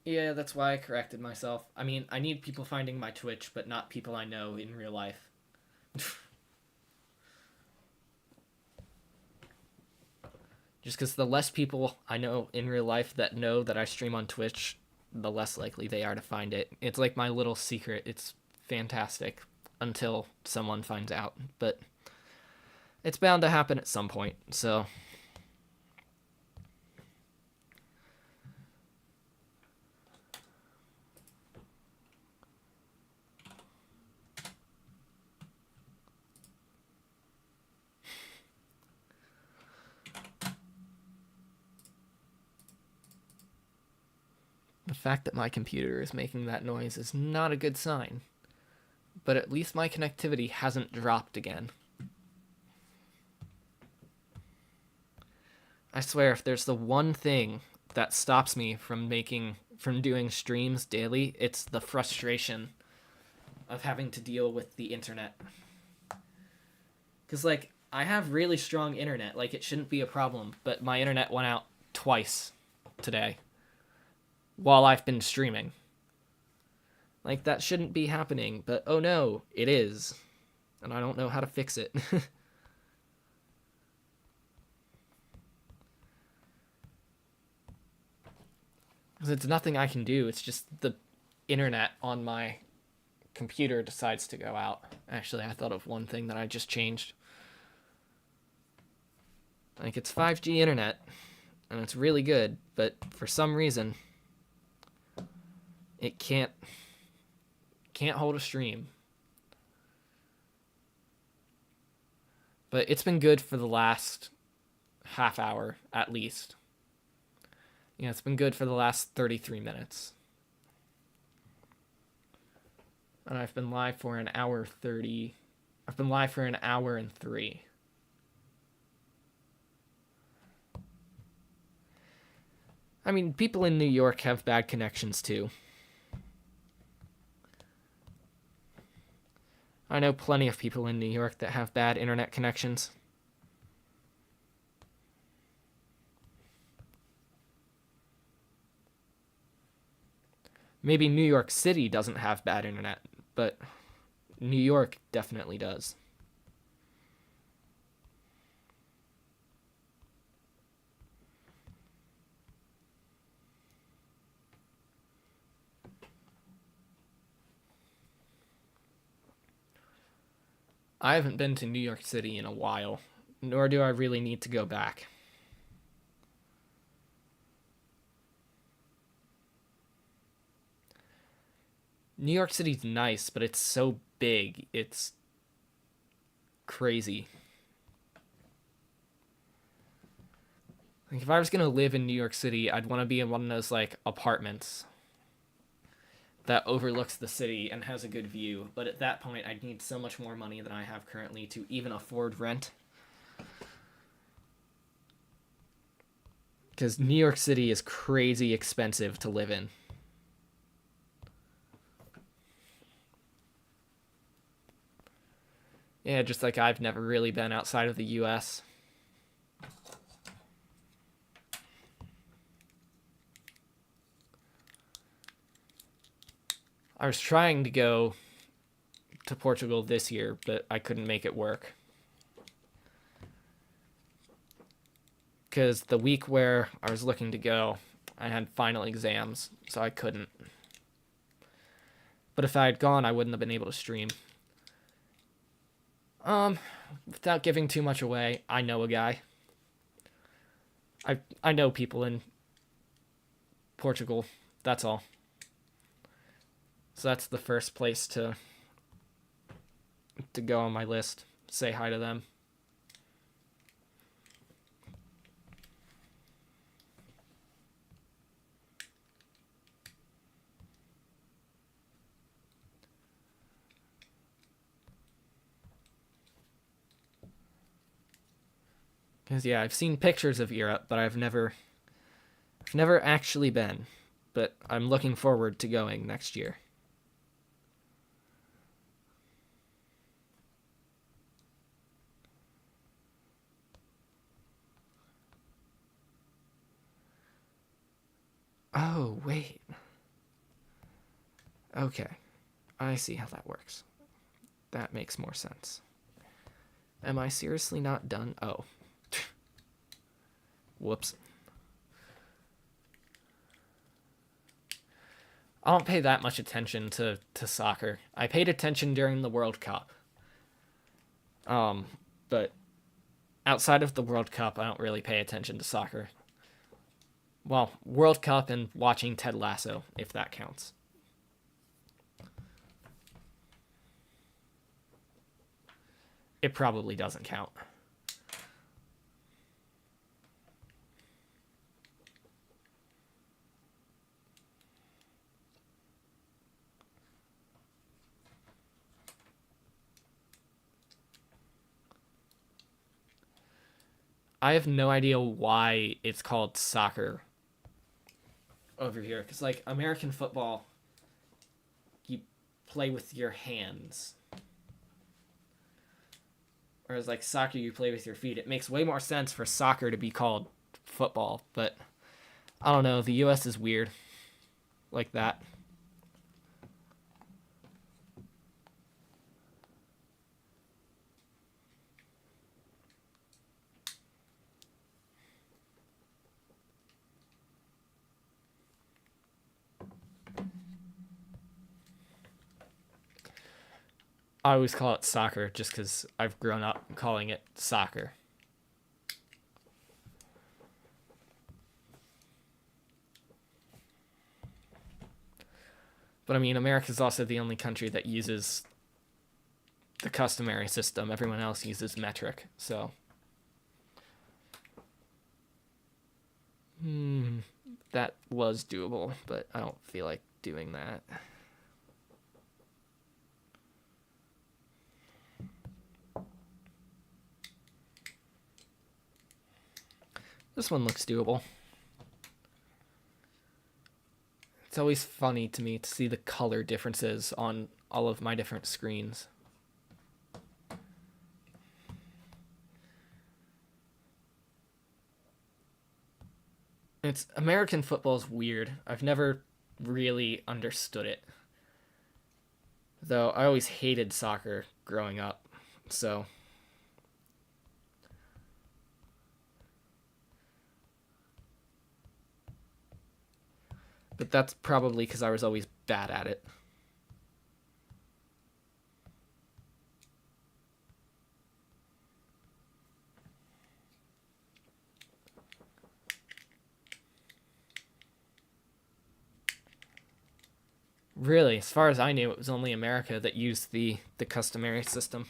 Yeah, that's why I corrected myself. I mean, I need people finding my Twitch, but not people I know in real life. Just because the less people I know in real life that know that I stream on Twitch, the less likely they are to find it. It's like my little secret. It's fantastic until someone finds out. But it's bound to happen at some point, so... The fact that my computer is making that noise is not a good sign. But at least my connectivity hasn't dropped again. I swear, if there's the one thing that stops me from doing streams daily, it's the frustration of having to deal with the internet. Because, like, I have really strong internet. Like, it shouldn't be a problem, but my internet went out twice today while I've been streaming. Like, that shouldn't be happening, but oh no, it is. And I don't know how to fix it. Because it's nothing I can do, it's just the internet on my computer decides to go out. Actually, I thought of one thing that I just changed. Like, it's 5G internet, and it's really good, but for some reason, it can't hold a stream. But it's been good for the last half hour, at least. Yeah, it's been good for the last 33 minutes. And I've been live for an hour 30. I've been live for an hour and 3. I mean, people in New York have bad connections too. I know plenty of people in New York that have bad internet connections. Maybe New York City doesn't have bad internet, but New York definitely does. I haven't been to New York City in a while, nor do I really need to go back. New York City's nice, but it's so big. It's crazy. Like, if I was gonna live in New York City, I'd want to be in one of those, like, apartments that overlooks the city and has a good view. But at that point, I'd need so much more money than I have currently to even afford rent. Because New York City is crazy expensive to live in. Yeah, just like I've never really been outside of the US. I was trying to go to Portugal this year, but I couldn't make it work. Because the week where I was looking to go, I had final exams, so I couldn't. But if I had gone, I wouldn't have been able to stream. Without giving too much away, I know a guy. I know people in Portugal, that's all. So that's the first place to go on my list. Say hi to them. Because yeah, I've seen pictures of Europe, but I've never actually been. But I'm looking forward to going next year. Oh, wait. Okay. I see how that works. That makes more sense. Am I seriously not done? Oh. Whoops. I don't pay that much attention to soccer. I paid attention during the World Cup. But outside of the World Cup, I don't really pay attention to soccer. Well, World Cup and watching Ted Lasso, if that counts. It probably doesn't count. I have no idea why it's called soccer over here. Because, like, American football, you play with your hands. Whereas, like, soccer, you play with your feet. It makes way more sense for soccer to be called football. But, I don't know. The U.S. is weird like that. I always call it soccer just because I've grown up calling it soccer. But I mean, America's also the only country that uses the customary system. Everyone else uses metric, so. That was doable, but I don't feel like doing that. This one looks doable. It's always funny to me to see the color differences on all of my different screens. American football's weird. I've never really understood it. Though I always hated soccer growing up, so. But that's probably because I was always bad at it. Really, as far as I knew, it was only America that used the customary system.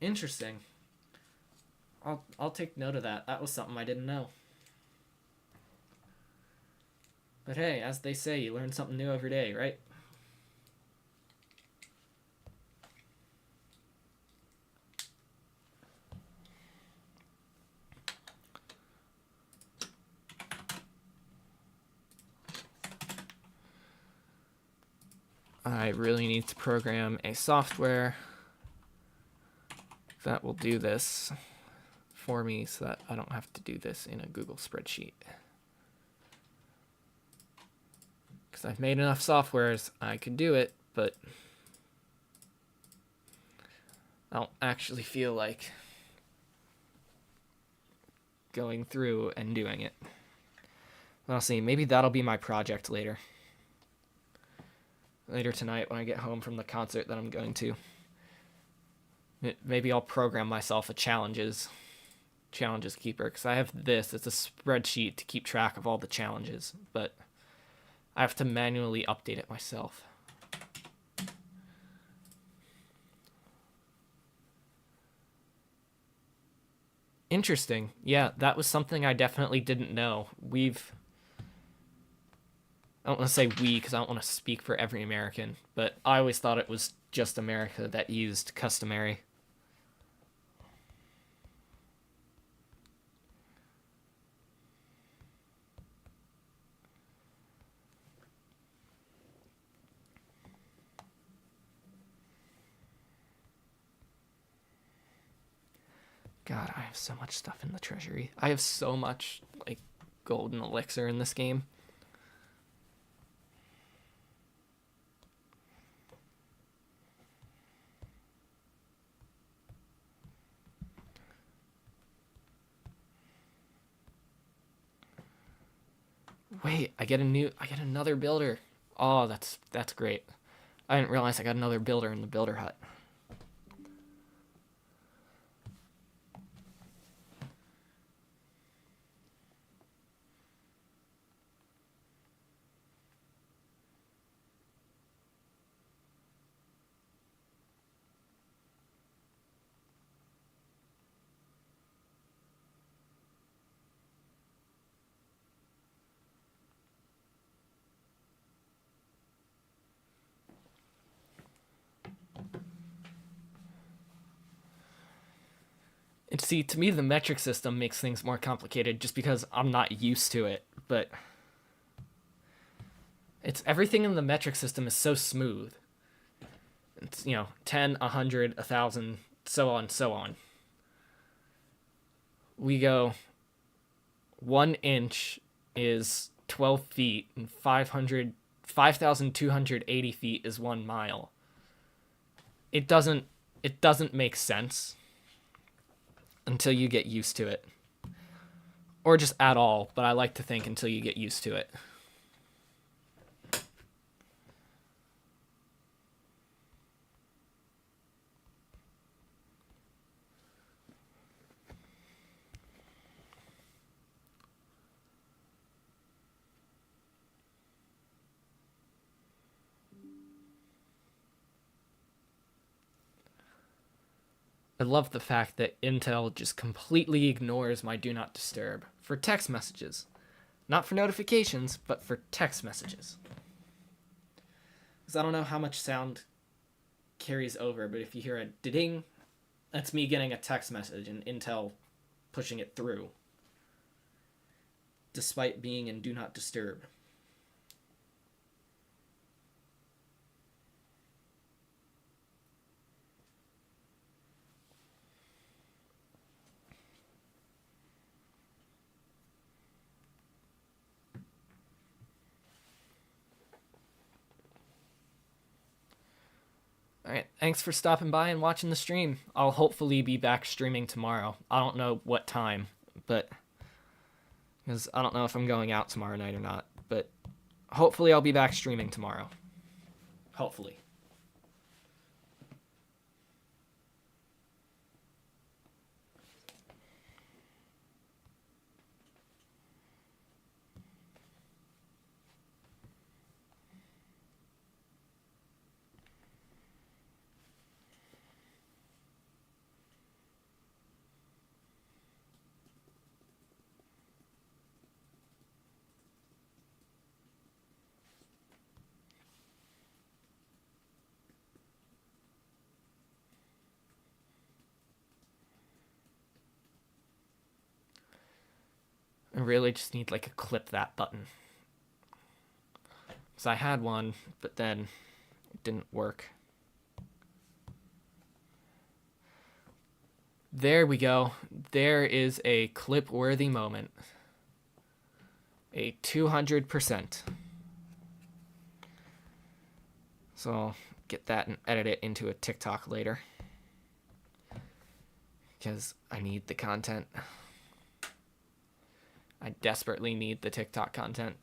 Interesting. I'll take note of that. That was something I didn't know. But hey, as they say, you learn something new every day, right? I really need to program a software that will do this for me so that I don't have to do this in a Google spreadsheet. Because I've made enough softwares, I could do it, but I don't actually feel like going through and doing it. I'll see, maybe that'll be my project later. Later tonight when I get home from the concert that I'm going to. Maybe I'll program myself a challenges keeper, because I have this. It's a spreadsheet to keep track of all the challenges, but I have to manually update it myself. Interesting. Yeah, that was something I definitely didn't know. I don't want to say we because I don't want to speak for every American, but I always thought it was just America that used customary. God, I have so much stuff in the treasury. I have so much, like, golden elixir in this game. Wait, I get another builder. Oh, that's great. I didn't realize I got another builder in the builder hut. And see, to me, the metric system makes things more complicated just because I'm not used to it. But it's everything in the metric system is so smooth. It's 10, 100, 1,000, so on, so on. We go 1 inch is 12 feet, and 5,280 feet is 1 mile. It doesn't make sense until you get used to it. Or just at all, but I like to think until you get used to it. I love the fact that Intel just completely ignores my do not disturb for text messages. Not for notifications, but for text messages. Because I don't know how much sound carries over, but if you hear a ding, that's me getting a text message and Intel pushing it through. Despite being in do not disturb. Alright, thanks for stopping by and watching the stream. I'll hopefully be back streaming tomorrow. I don't know what time, but because I don't know if I'm going out tomorrow night or not, but hopefully I'll be back streaming tomorrow. Hopefully. I really just need like a clip that button. Because I had one, but then it didn't work. There we go. There is a clip-worthy moment. A 200%. So I'll get that and edit it into a TikTok later. Because I need the content. I desperately need the TikTok content.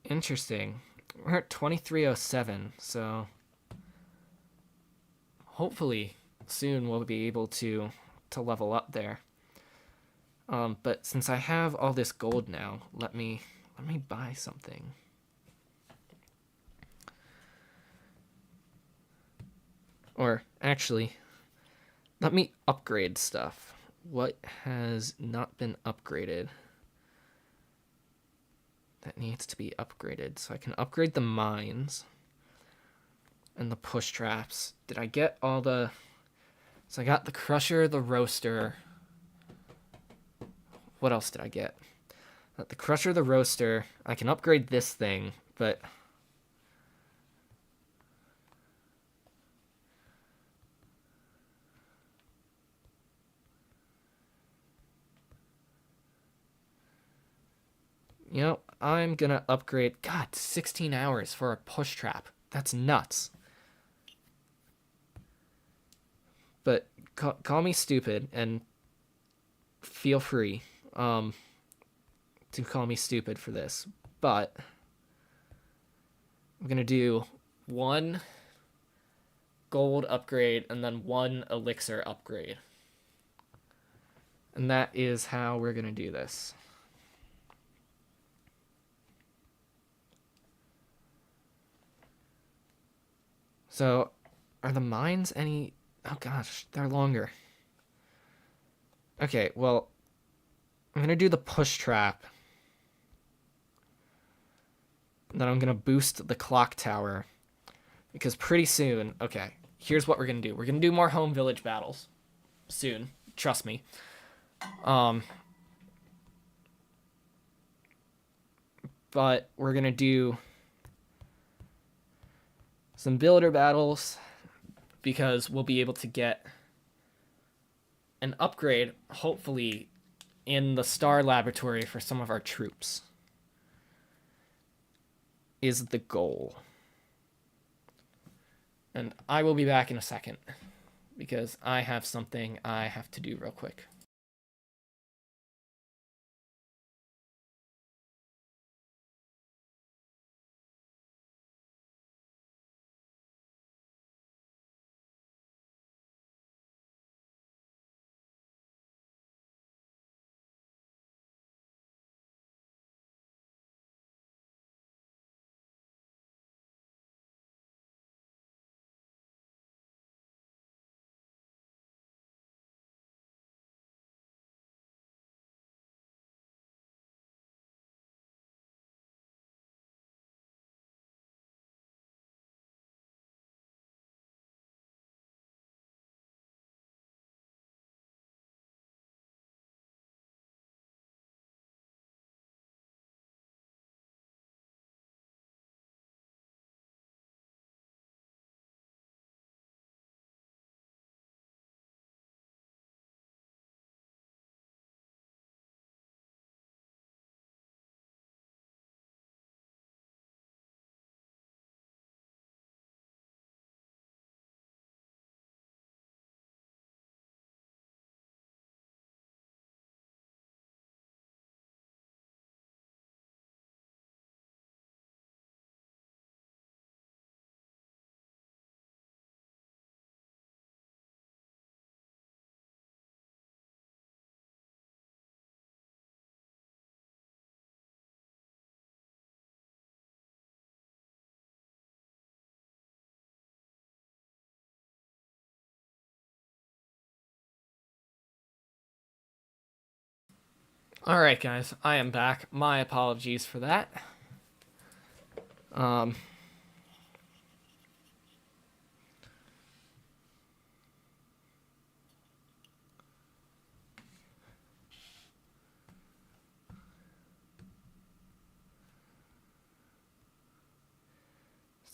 Interesting. We're at 2307, so hopefully soon we'll be able to level up there. But since I have all this gold now, let me buy something. Or actually, let me upgrade stuff. What has not been upgraded that needs to be upgraded? So I can upgrade the mines and the push traps. Did I get all the... So I got the crusher, the roaster. What else did I get? The crusher, the roaster. I can upgrade this thing, but... You know, I'm gonna upgrade... God, 16 hours for a push trap. That's nuts. But call me stupid, and feel free to call me stupid for this. But I'm gonna do one gold upgrade and then one elixir upgrade. And that is how we're gonna do this. So, are the mines any... Oh gosh, they're longer. Okay, well, I'm gonna do the push trap. Then I'm gonna boost the clock tower. Because pretty soon... Okay, here's what we're gonna do. We're gonna do more home village battles. Soon. Trust me. But we're gonna do some builder battles because we'll be able to get an upgrade, hopefully, in the Star Laboratory for some of our troops. Is the goal. And I will be back in a second because I have something I have to do real quick. Alright guys, I am back. My apologies for that.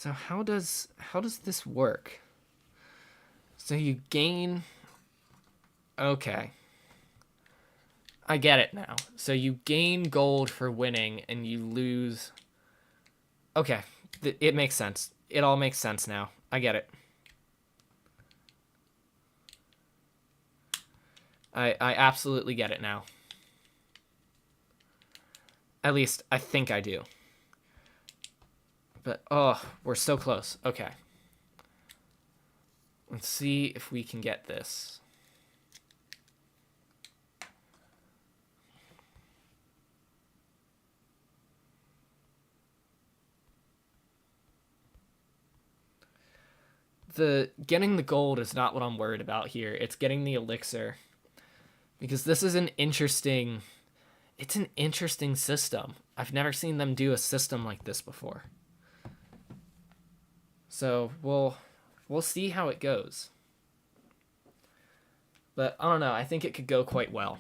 So how does this work? So you gain... Okay. I get it now. So you gain gold for winning and you lose... Okay. It makes sense. It all makes sense now. I get it. I absolutely get it now. At least, I think I do. But, oh, we're so close. Okay. Let's see if we can get this. Getting the gold is not what I'm worried about here. It's getting the elixir. Because this is an interesting... It's an interesting system. I've never seen them do a system like this before. So we'll see how it goes. But I don't know, I think it could go quite well.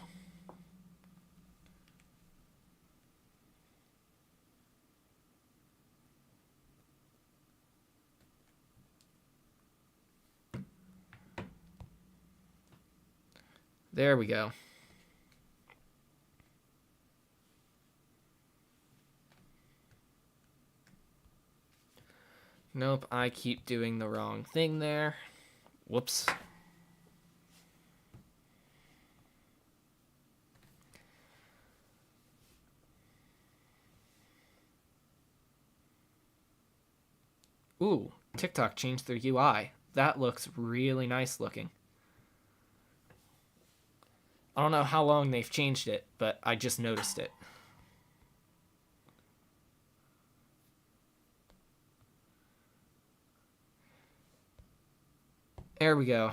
There we go. Nope, I keep doing the wrong thing there. Whoops. Ooh, TikTok changed their UI. That looks really nice looking. I don't know how long they've changed it, but I just noticed it. There we go.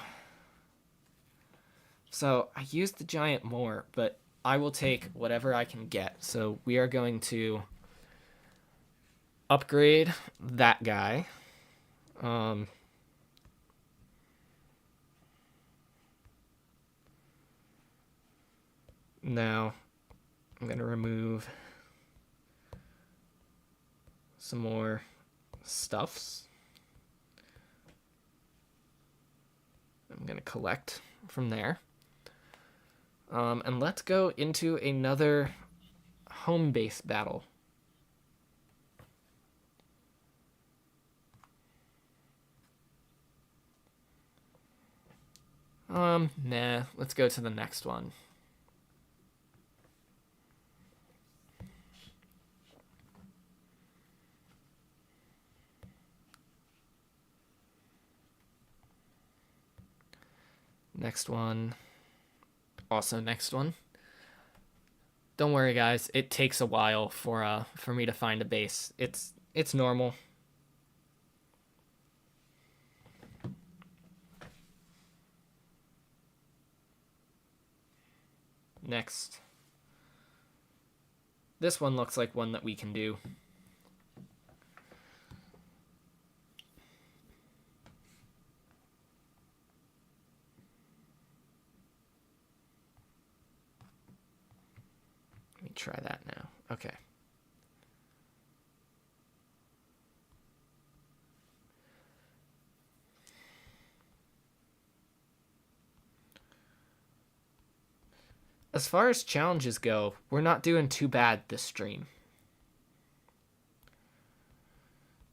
So I used the giant more, but I will take whatever I can get. So we are going to upgrade that guy. Now I'm going to remove some more stuffs. I'm going to collect from there. And let's go into another home base battle. Nah, let's go to the next one. Next one. Also next one. Don't worry, guys. It takes a while for me to find a base. It's normal. Next. This one looks like one that we can do. Let me try that now. Okay. As far as challenges go, we're not doing too bad this stream.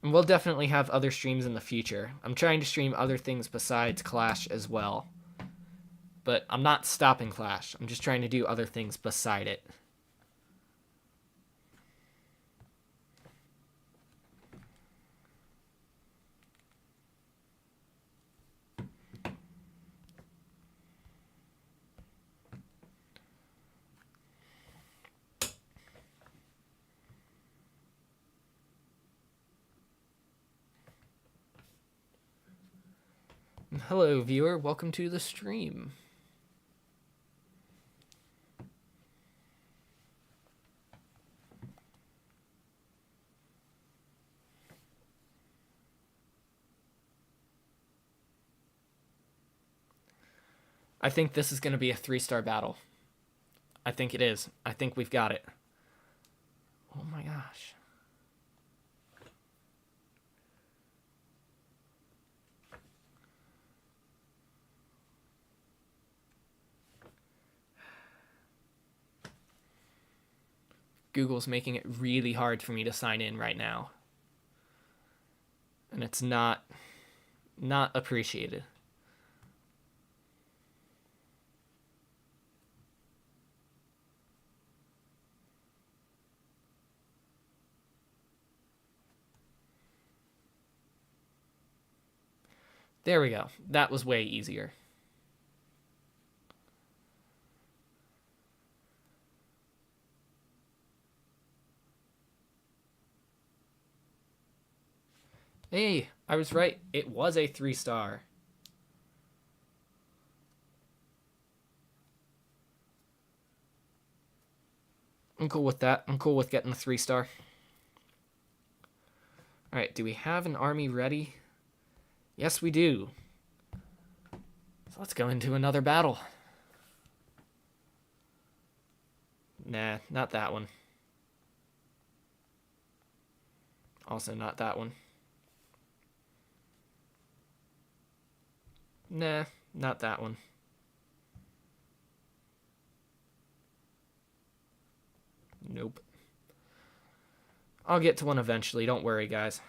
And we'll definitely have other streams in the future. I'm trying to stream other things besides Clash as well. But I'm not stopping Clash. I'm just trying to do other things beside it. Hello, viewer. Welcome to the stream. I think this is going to be a 3-star battle. I think it is. I think we've got it. Oh my gosh. Google's making it really hard for me to sign in right now. And it's not appreciated. There we go. That was way easier. Hey, I was right. It was a 3-star. I'm cool with that. I'm cool with getting the 3-star. Alright, do we have an army ready? Yes, we do. So let's go into another battle. Nah, not that one. Also not that one. Nah, not that one. Nope. I'll get to one eventually, don't worry, guys.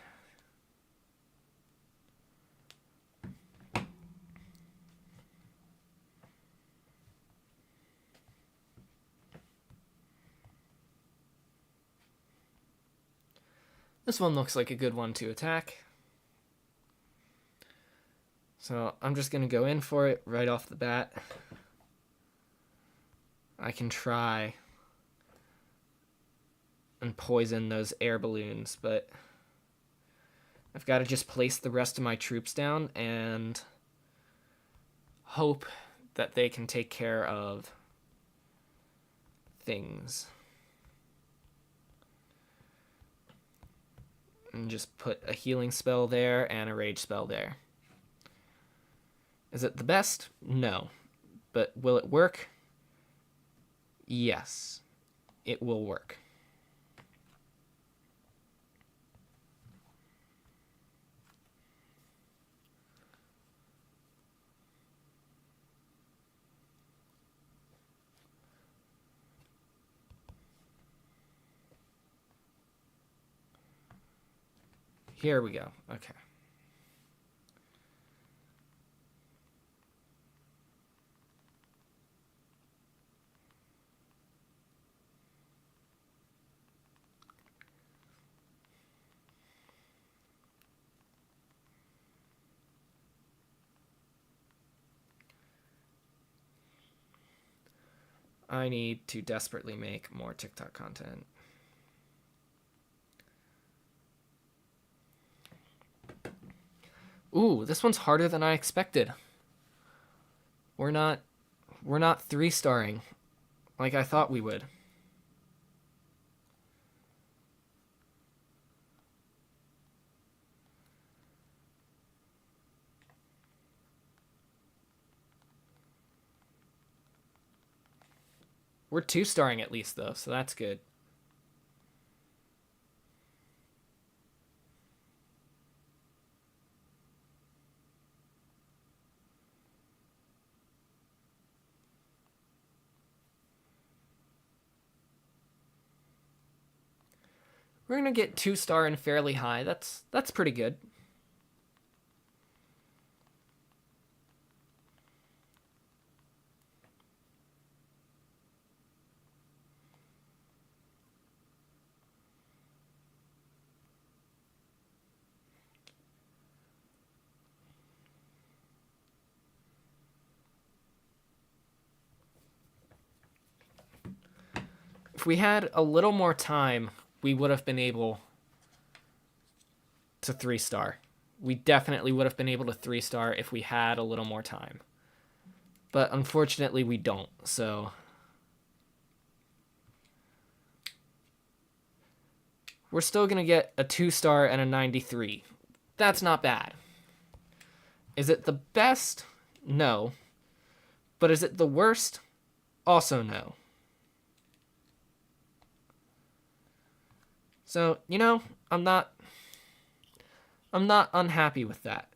This one looks like a good one to attack. So I'm just going to go in for it right off the bat. I can try and poison those air balloons, but I've got to just place the rest of my troops down and hope that they can take care of things. And just put a healing spell there and a rage spell there. Is it the best? No. But will it work? Yes. It will work. Here we go. Okay. I need to desperately make more TikTok content. Ooh, this one's harder than I expected. We're not 3-starring like I thought we would. We're 2-starring at least, though, so that's good. We're gonna get 2-star and fairly high. That's pretty good. If we had a little more time, we would have been able to 3-star. We definitely would have been able to 3-star if we had a little more time. But unfortunately, we don't, so... We're still going to get a 2-star and a 93. That's not bad. Is it the best? No. But is it the worst? Also no. So, you know, I'm not unhappy with that.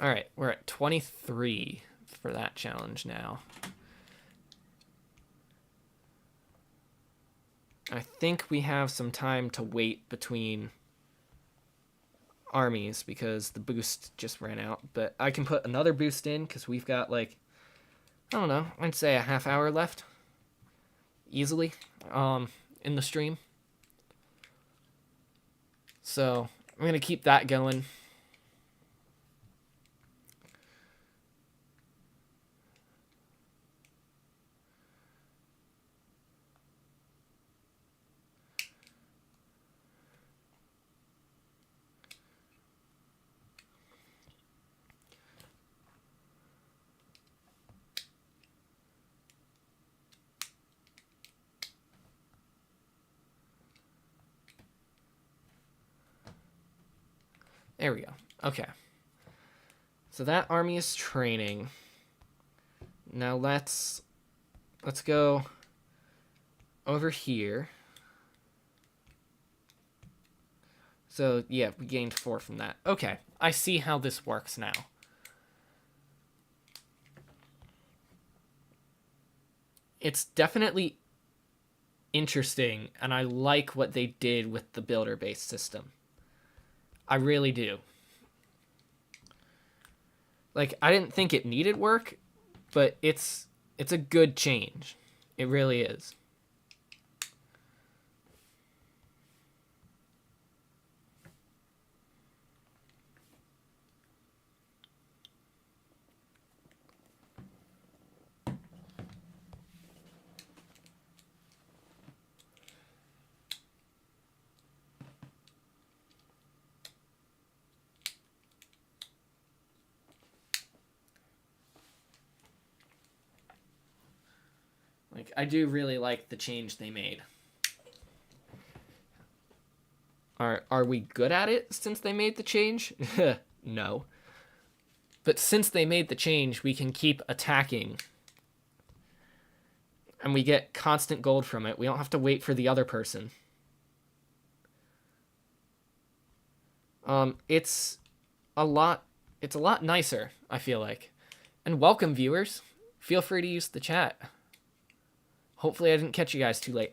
All right, we're at 23 for that challenge now. I think we have some time to wait between armies because the boost just ran out. But I can put another boost in because we've got, like, I don't know, I'd say a half hour left. Easily. In the stream. So I'm going to keep that going. There we go. Okay. So that army is training. Now let's go over here. So, yeah, we gained 4 from that. Okay, I see how this works now. It's definitely interesting, and I like what they did with the builder-based system. I really do. Like, I didn't think it needed work, but it's a good change. It really is. Like, I do really like the change they made. Are we good at it since they made the change? No. But since they made the change, we can keep attacking. And we get constant gold from it. We don't have to wait for the other person. It's a lot nicer, I feel like. And welcome, viewers. Feel free to use the chat. Hopefully I didn't catch you guys too late.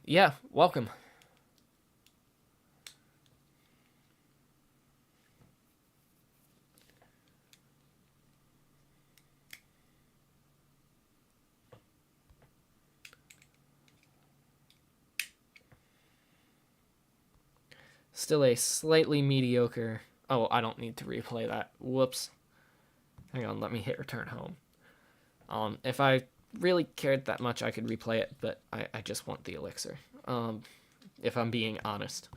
Yeah, welcome. Still a slightly mediocre... Oh, I don't need to replay that. Whoops. Hang on, let me hit return home. If I really cared that much, I could replay it, but I just want the elixir. If I'm being honest.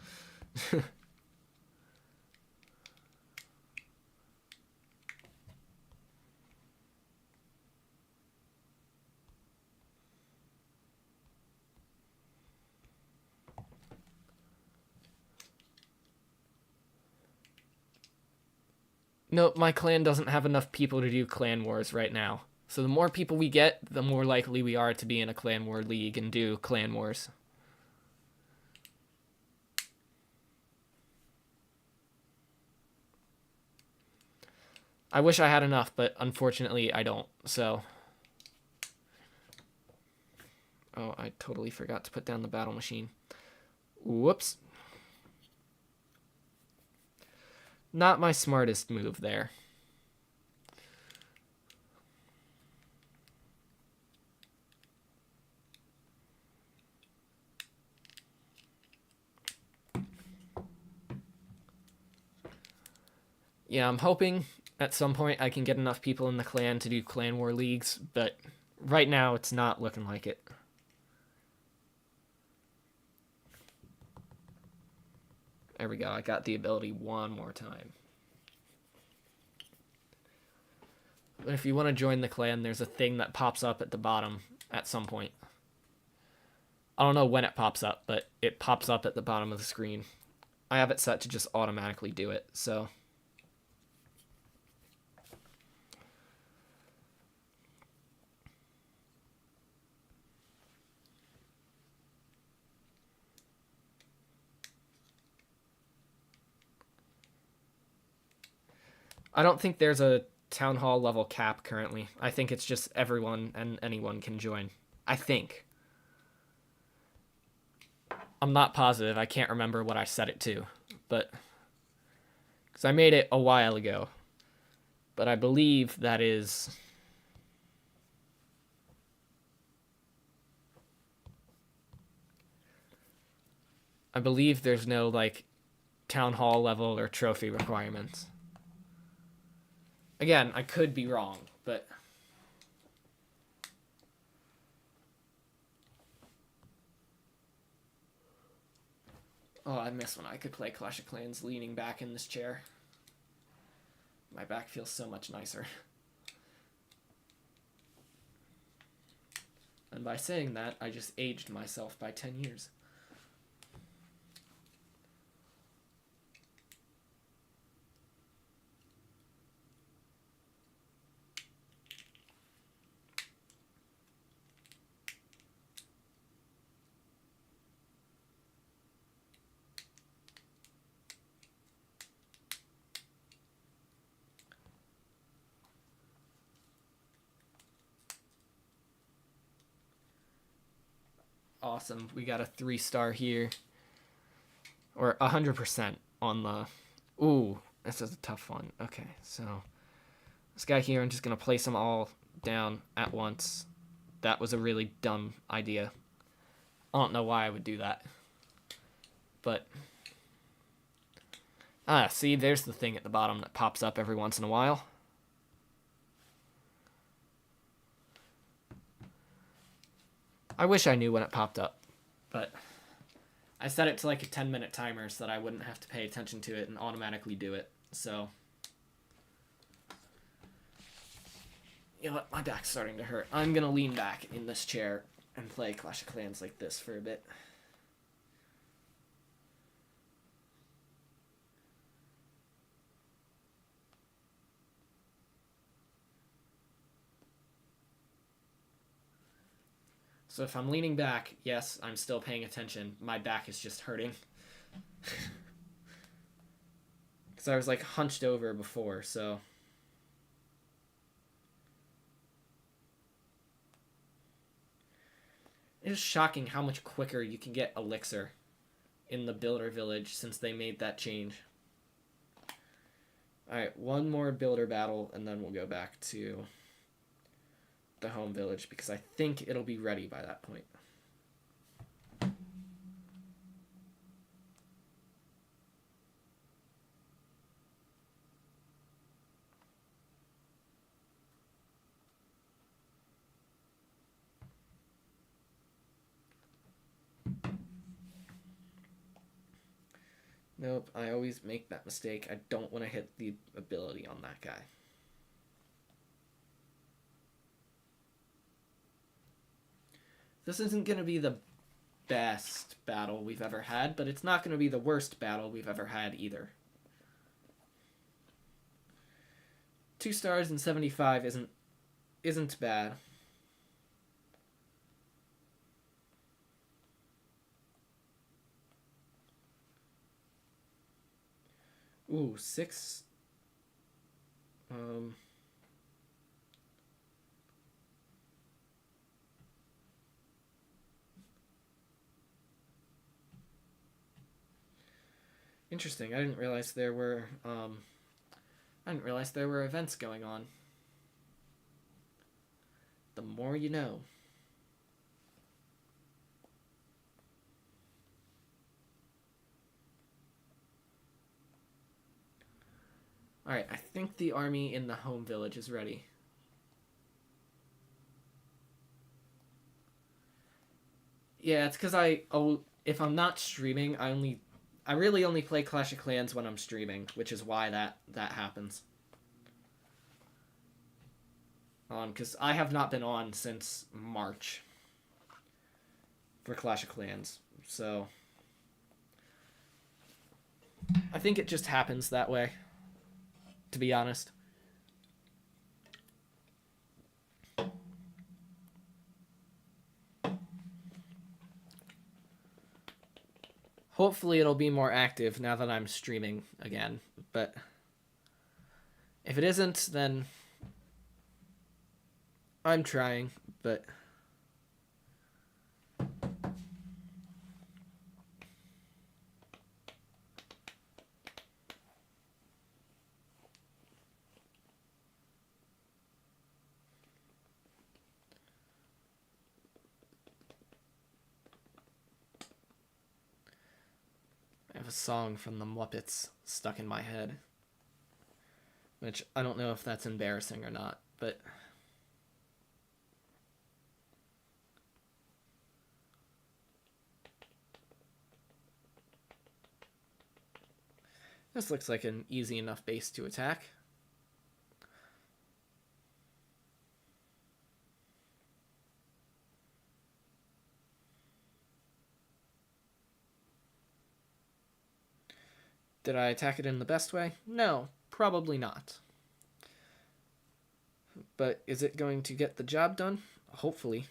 Nope, my clan doesn't have enough people to do clan wars right now. So the more people we get, the more likely we are to be in a clan war league and do clan wars. I wish I had enough, but unfortunately I don't, so... Oh, I totally forgot to put down the battle machine. Whoops. Not my smartest move there. Yeah, I'm hoping at some point I can get enough people in the clan to do clan war leagues, but right now it's not looking like it. There we go, I got the ability one more time. But if you want to join the clan, there's a thing that pops up at the bottom at some point. I don't know when it pops up, but it pops up at the bottom of the screen. I have it set to just automatically do it, so... I don't think there's a town hall level cap currently. I think it's just everyone and anyone can join. I think. I'm not positive. I can't remember what I set it to, but because I made it a while ago. But I believe that is... I believe there's no, like, town hall level or trophy requirements. Again, I could be wrong, but... Oh, I miss when I could play Clash of Clans leaning back in this chair. My back feels so much nicer. And by saying that, I just aged myself by 10 years. Awesome. We got a 3-star here. Or 100% on the... Ooh, this is a tough one. Okay, so... This guy here, I'm just going to place them all down at once. That was a really dumb idea. I don't know why I would do that. But... Ah, see, there's the thing at the bottom that pops up every once in a while. I wish I knew when it popped up, but I set it to like a 10-minute timer so that I wouldn't have to pay attention to it and automatically do it. So, you know what, my back's starting to hurt. I'm gonna lean back in this chair and play Clash of Clans like this for a bit. So if I'm leaning back, yes, I'm still paying attention. My back is just hurting. Because I was like hunched over before, so... It is shocking how much quicker you can get Elixir in the Builder Village since they made that change. Alright, one more Builder battle, and then we'll go back to the home village, because I think it'll be ready by that point. Nope, I always make that mistake. I don't want to hit the ability on that guy. This isn't going to be the best battle we've ever had, but it's not going to be the worst battle we've ever had either. 2 stars and 75 isn't bad. Ooh, 6. Interesting. I didn't realize there were events going on. The more you know. Alright, I think the army in the home village is ready. Yeah, it's because if I'm not streaming, I really only play Clash of Clans when I'm streaming, which is why that happens. Because I have not been on since March for Clash of Clans, so I think it just happens that way, to be honest. Hopefully it'll be more active now that I'm streaming again, but if it isn't, then I'm trying, but have a song from the Muppets stuck in my head, which I don't know if that's embarrassing or not, but this looks like an easy enough base to attack. Did I attack it in the best way? No, probably not. But is it going to get the job done? Hopefully.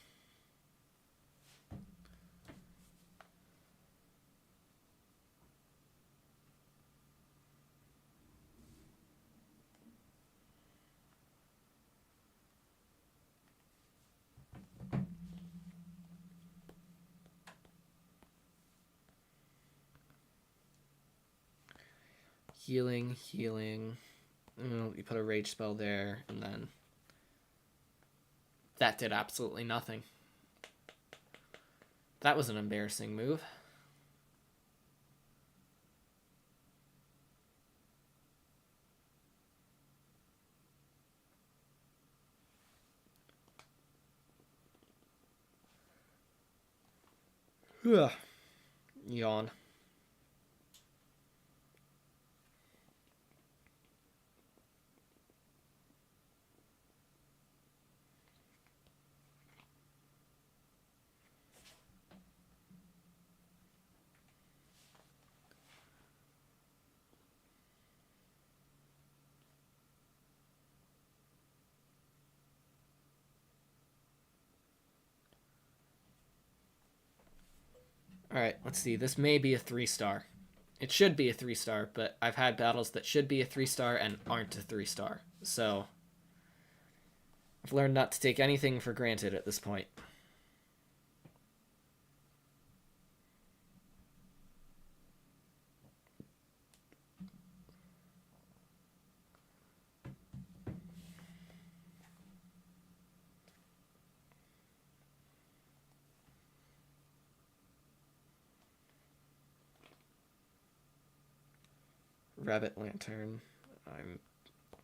Healing, healing. You put a rage spell there, and then that did absolutely nothing. That was an embarrassing move. Ugh. Yawn. Alright, let's see. This may be a 3-star. It should be a 3-star, but I've had battles that should be a 3-star and aren't a 3-star. So, I've learned not to take anything for granted at this point. Rabbit Lantern. I'm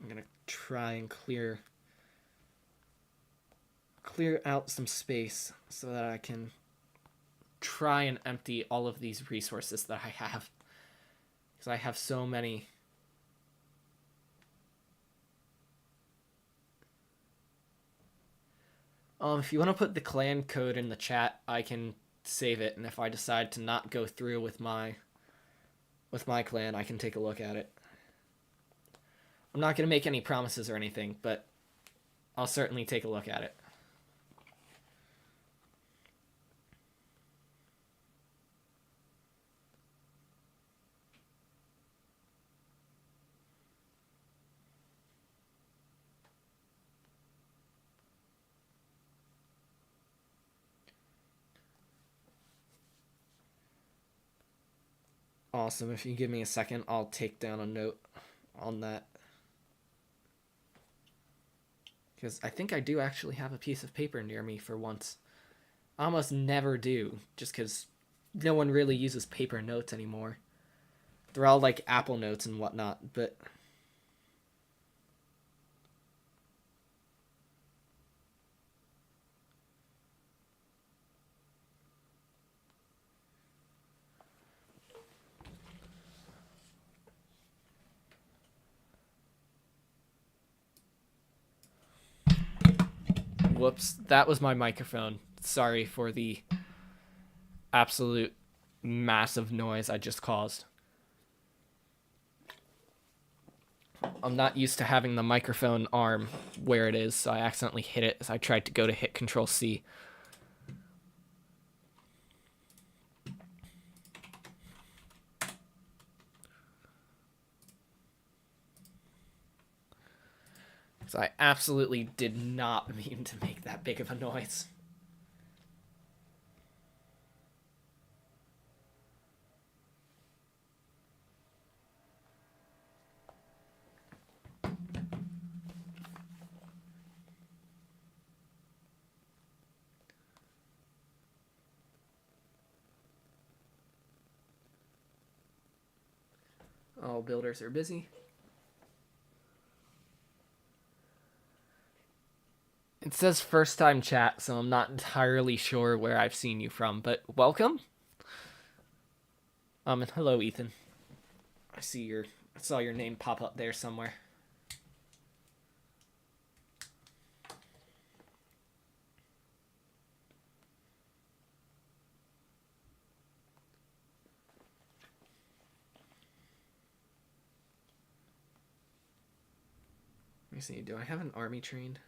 gonna try and clear out some space so that I can try and empty all of these resources that I have, because I have so many. If you want to put the clan code in the chat, I can save it, and if I decide to not go through with my clan, I can take a look at it. I'm not going to make any promises or anything, but I'll certainly take a look at it. Awesome. If you give me a second, I'll take down a note on that. Because I think I do actually have a piece of paper near me for once. I almost never do, just because no one really uses paper notes anymore. They're all like Apple Notes and whatnot, but... Whoops, that was my microphone. Sorry for the absolute massive noise I just caused. I'm not used to having the microphone arm where it is, so I accidentally hit it as I tried to go to hit Control C. So I absolutely did not mean to make that big of a noise. All builders are busy. It says first time chat, so I'm not entirely sure where I've seen you from, but welcome. And hello, Ethan. I saw your name pop up there somewhere. Let me see, do I have an army trained?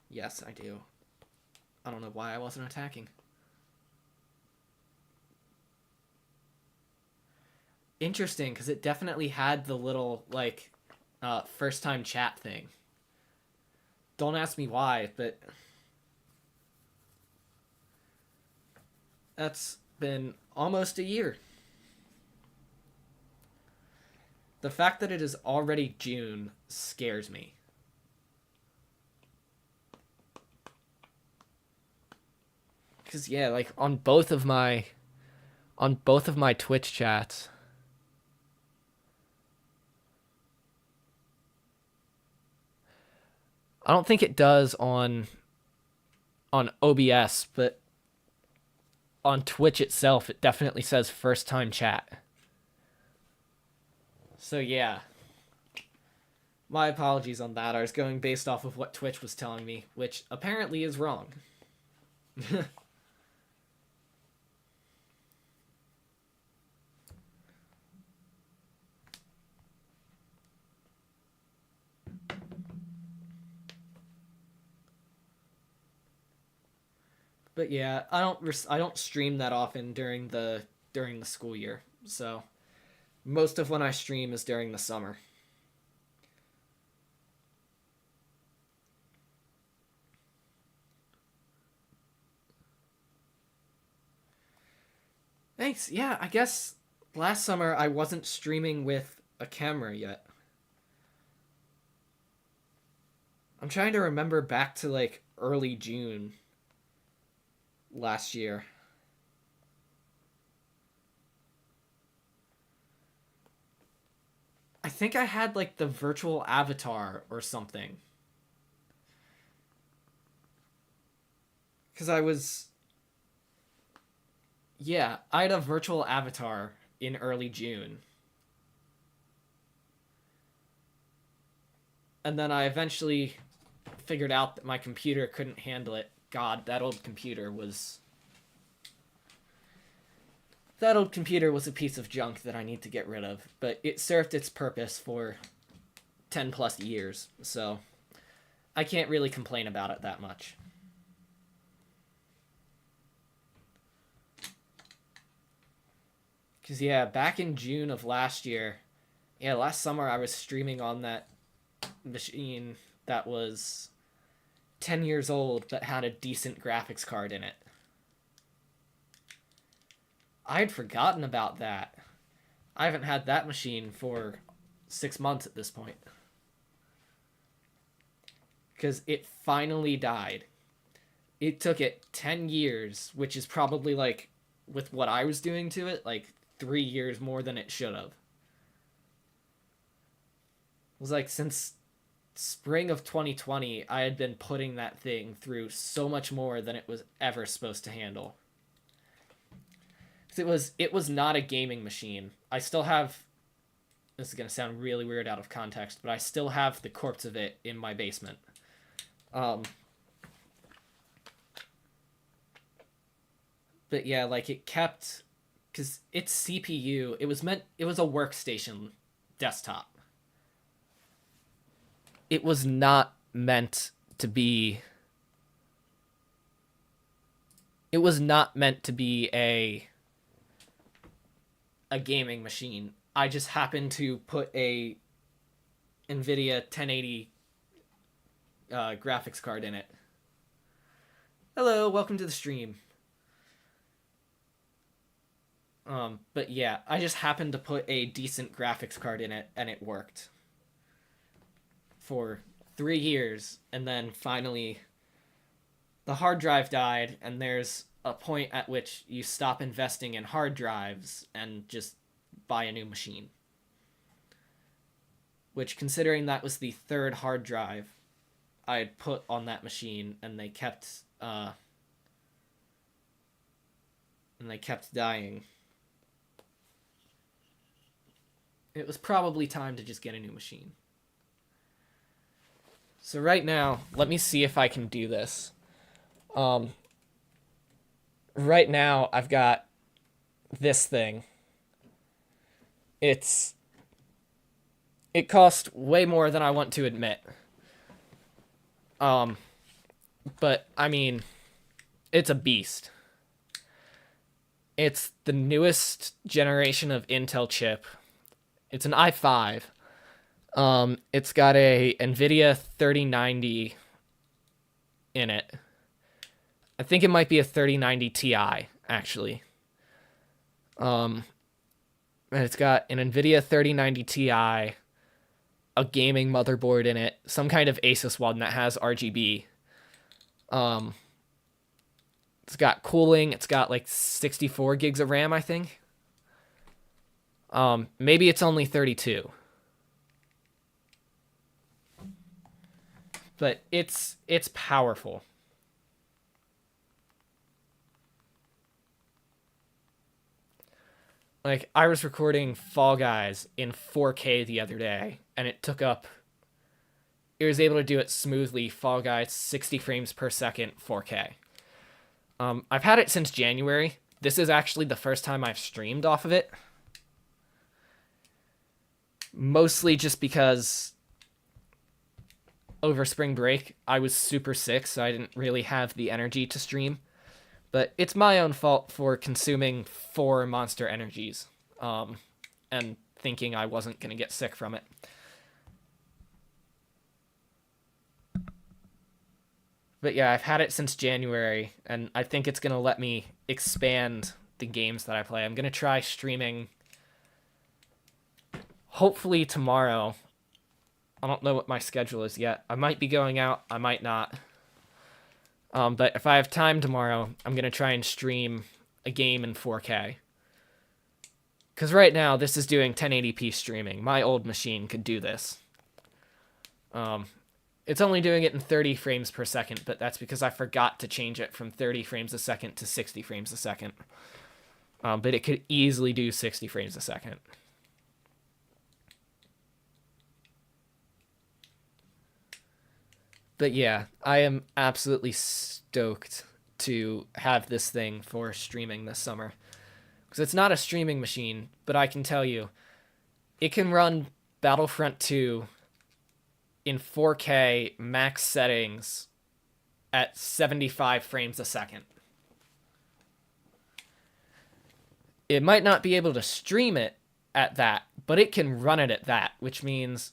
Yes, I do. I don't know why I wasn't attacking. Interesting, because it definitely had the little, like, first time chat thing. Don't ask me why, but that's been almost a year. The fact that it is already June scares me. Because, yeah, like, on both of my Twitch chats, I don't think it does on OBS, but on Twitch itself, it definitely says first time chat. So yeah, my apologies on that. I was going based off of what Twitch was telling me, which apparently is wrong. But yeah, I don't stream that often during the school year. So most of when I stream is during the summer. Thanks. Yeah, I guess last summer I wasn't streaming with a camera yet. I'm trying to remember back to like early June last year. I think I had like the virtual avatar or something. Because I was. Yeah, I had a virtual avatar in early June. And then I eventually figured out that my computer couldn't handle it. God, that old computer was. That old computer was a piece of junk that I need to get rid of, but it served its purpose for 10 plus years, so I can't really complain about it that much. Because, yeah, back in June of last year, yeah, last summer I was streaming on that machine that was 10 years old but had a decent graphics card in it. I had forgotten about that. I haven't had that machine for 6 months at this point. Because it finally died. It took it 10 years, which is probably like, with what I was doing to it, like 3 years more than it should have. It was like since spring of 2020, I had been putting that thing through so much more than it was ever supposed to handle. It was not a gaming machine. I still have, this is going to sound really weird out of context, but I still have the corpse of it in my basement. But yeah, like it kept, because its CPU, it was a workstation desktop. It was not meant to be a gaming machine. I just happened to put a NVIDIA 1080 graphics card in it. Hello, welcome to the stream. But yeah, I just happened to put a decent graphics card in it, and it worked. For 3 years, and then finally the hard drive died, and there's a point at which you stop investing in hard drives and just buy a new machine. which, considering that was the third hard drive I had put on that machine, and they kept dying, it was probably time to just get a new machine. So right now, let me see if I can do this. Right now, I've got this thing. It cost way more than I want to admit. But, I mean, it's a beast. It's the newest generation of Intel chip. It's an i5. It's got a NVIDIA 3090 in it. I think it might be a 3090 Ti, actually. And it's got an NVIDIA 3090 Ti, a gaming motherboard in it, some kind of Asus one that has RGB. It's got cooling. It's got like 64 gigs of RAM, I think. Maybe it's only 32. But it's powerful. Like, I was recording Fall Guys in 4K the other day, and it was able to do it smoothly, Fall Guys 60 frames per second, 4K. I've had it since January. This is actually the first time I've streamed off of it. Mostly just because over spring break, I was super sick, so I didn't really have the energy to stream. But it's my own fault for consuming 4 Monster Energies, and thinking I wasn't going to get sick from it. But yeah, I've had it since January, and I think it's going to let me expand the games that I play. I'm going to try streaming, hopefully tomorrow. I don't know what my schedule is yet. I might be going out, I might not. But if I have time tomorrow, I'm going to try and stream a game in 4K. Because right now, this is doing 1080p streaming. My old machine could do this. It's only doing it in 30 frames per second, but that's because I forgot to change it from 30 frames a second to 60 frames a second. But it could easily do 60 frames a second. But yeah, I am absolutely stoked to have this thing for streaming this summer. Because it's not a streaming machine, but I can tell you, it can run Battlefront 2 in 4K max settings at 75 frames a second. It might not be able to stream it at that, but it can run it at that, which means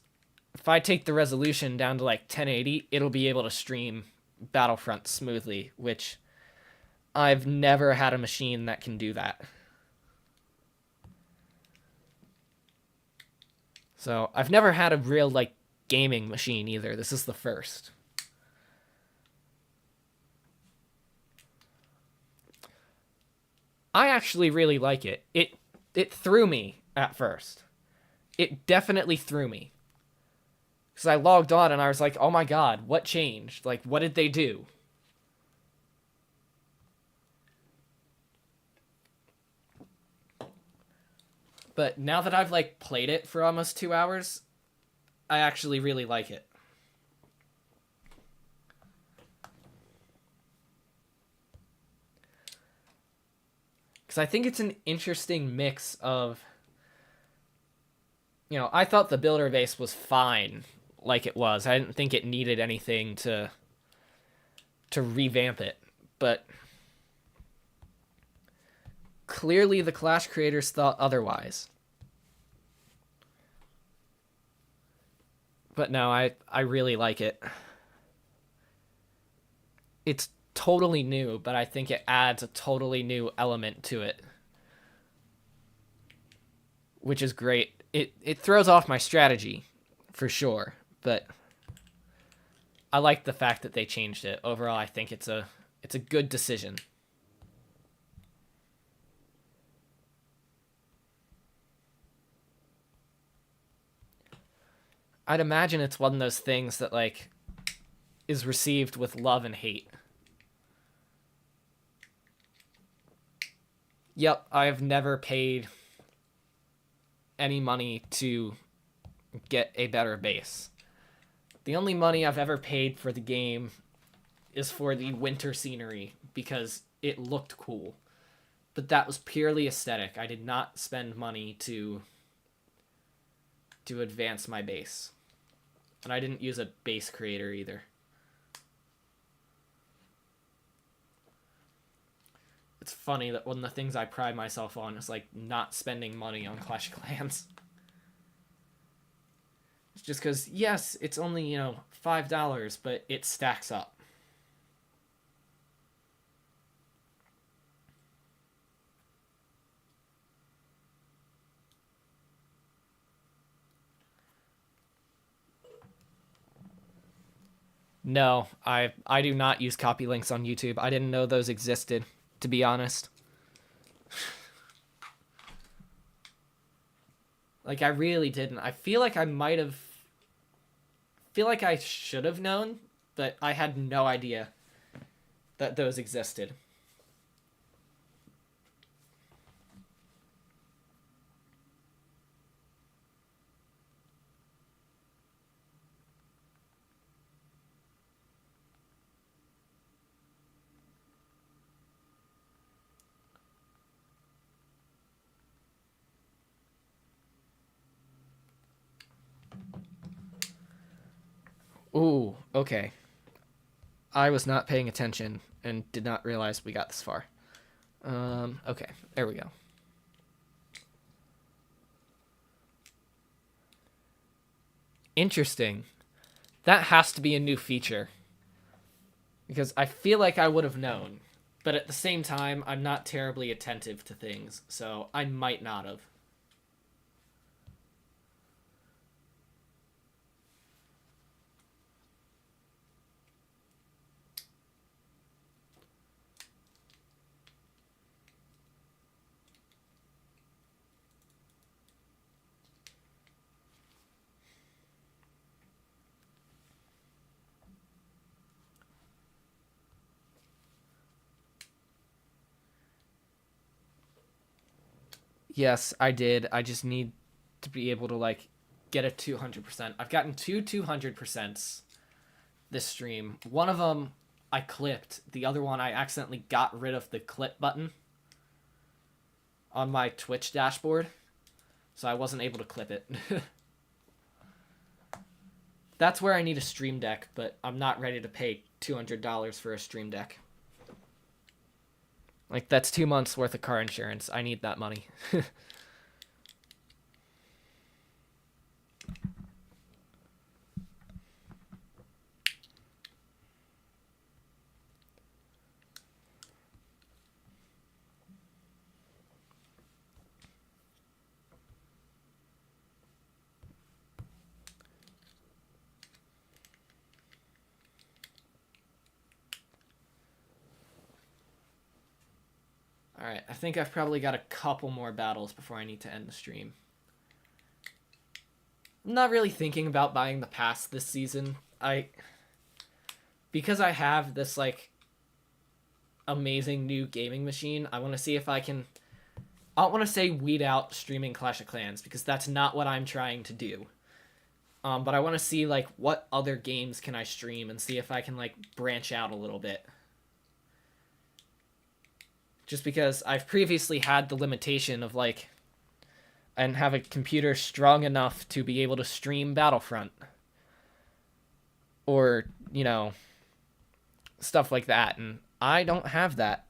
if I take the resolution down to like 1080, it'll be able to stream Battlefront smoothly, which I've never had a machine that can do that. So I've never had a real like gaming machine either. This is the first. I actually really like it. It threw me at first. It definitely threw me. Because I logged on and I was like, oh my god, what changed? Like, what did they do? But now that I've, like, played it for almost 2 hours, I actually really like it. Because I think it's an interesting mix of... You know, I thought the builder base was fine like it was. I didn't think it needed anything to revamp it. But clearly the Clash creators thought otherwise. But no, I really like it. It's totally new, but I think it adds a totally new element to it. Which is great. It throws off my strategy, for sure, but I like the fact that they changed it. Overall, I think it's a good decision. I'd imagine it's one of those things that, like, is received with love and hate. Yep, I've never paid any money to get a better base. The only money I've ever paid for the game is for the winter scenery because it looked cool. But that was purely aesthetic. I did not spend money to advance my base. And I didn't use a base creator either. It's funny that one of the things I pride myself on is, like, not spending money on Clash of Clans. It's just because, yes, it's only, $5, but it stacks up. No, I do not use copy links on YouTube. I didn't know those existed, to be honest. Like, I really didn't. I feel like I might have... feel like I should have known, but I had no idea that those existed. Ooh, okay. I was not paying attention and did not realize we got this far. Okay, there we go. Interesting. That has to be a new feature. Because I feel like I would have known. But at the same time, I'm not terribly attentive to things, so I might not have. Yes, I did. I just need to be able to, like, get a 200%. I've gotten two 200% this stream. One of them I clipped. The other one I accidentally got rid of the clip button on my Twitch dashboard, so I wasn't able to clip it. That's where I need a stream deck, but I'm not ready to pay $200 for a stream deck. Like, that's 2 months worth of car insurance. I need that money. Alright, I think I've probably got a couple more battles before I need to end the stream. I'm not really thinking about buying the pass this season. Because I have this, like, amazing new gaming machine, I want to see if I can... I don't want to say weed out streaming Clash of Clans, because that's not what I'm trying to do. But I want to see, like, what other games can I stream and see if I can, like, branch out a little bit. Just because I've previously had the limitation of, like, I didn't have a computer strong enough to be able to stream Battlefront. Or, stuff like that. And I don't have that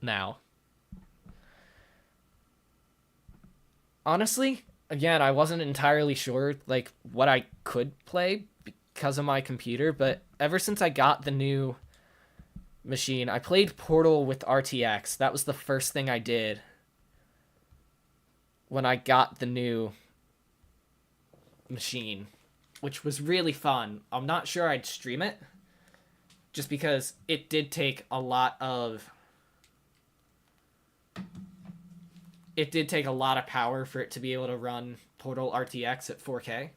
now. Honestly, again, I wasn't entirely sure, like, what I could play because of my computer, but ever since I got the new machine, I played Portal with RTX. That was the first thing I did when I got the new machine, which was really fun. I'm not sure I'd stream it, just because it did take a lot of power for it to be able to run Portal RTX at 4K.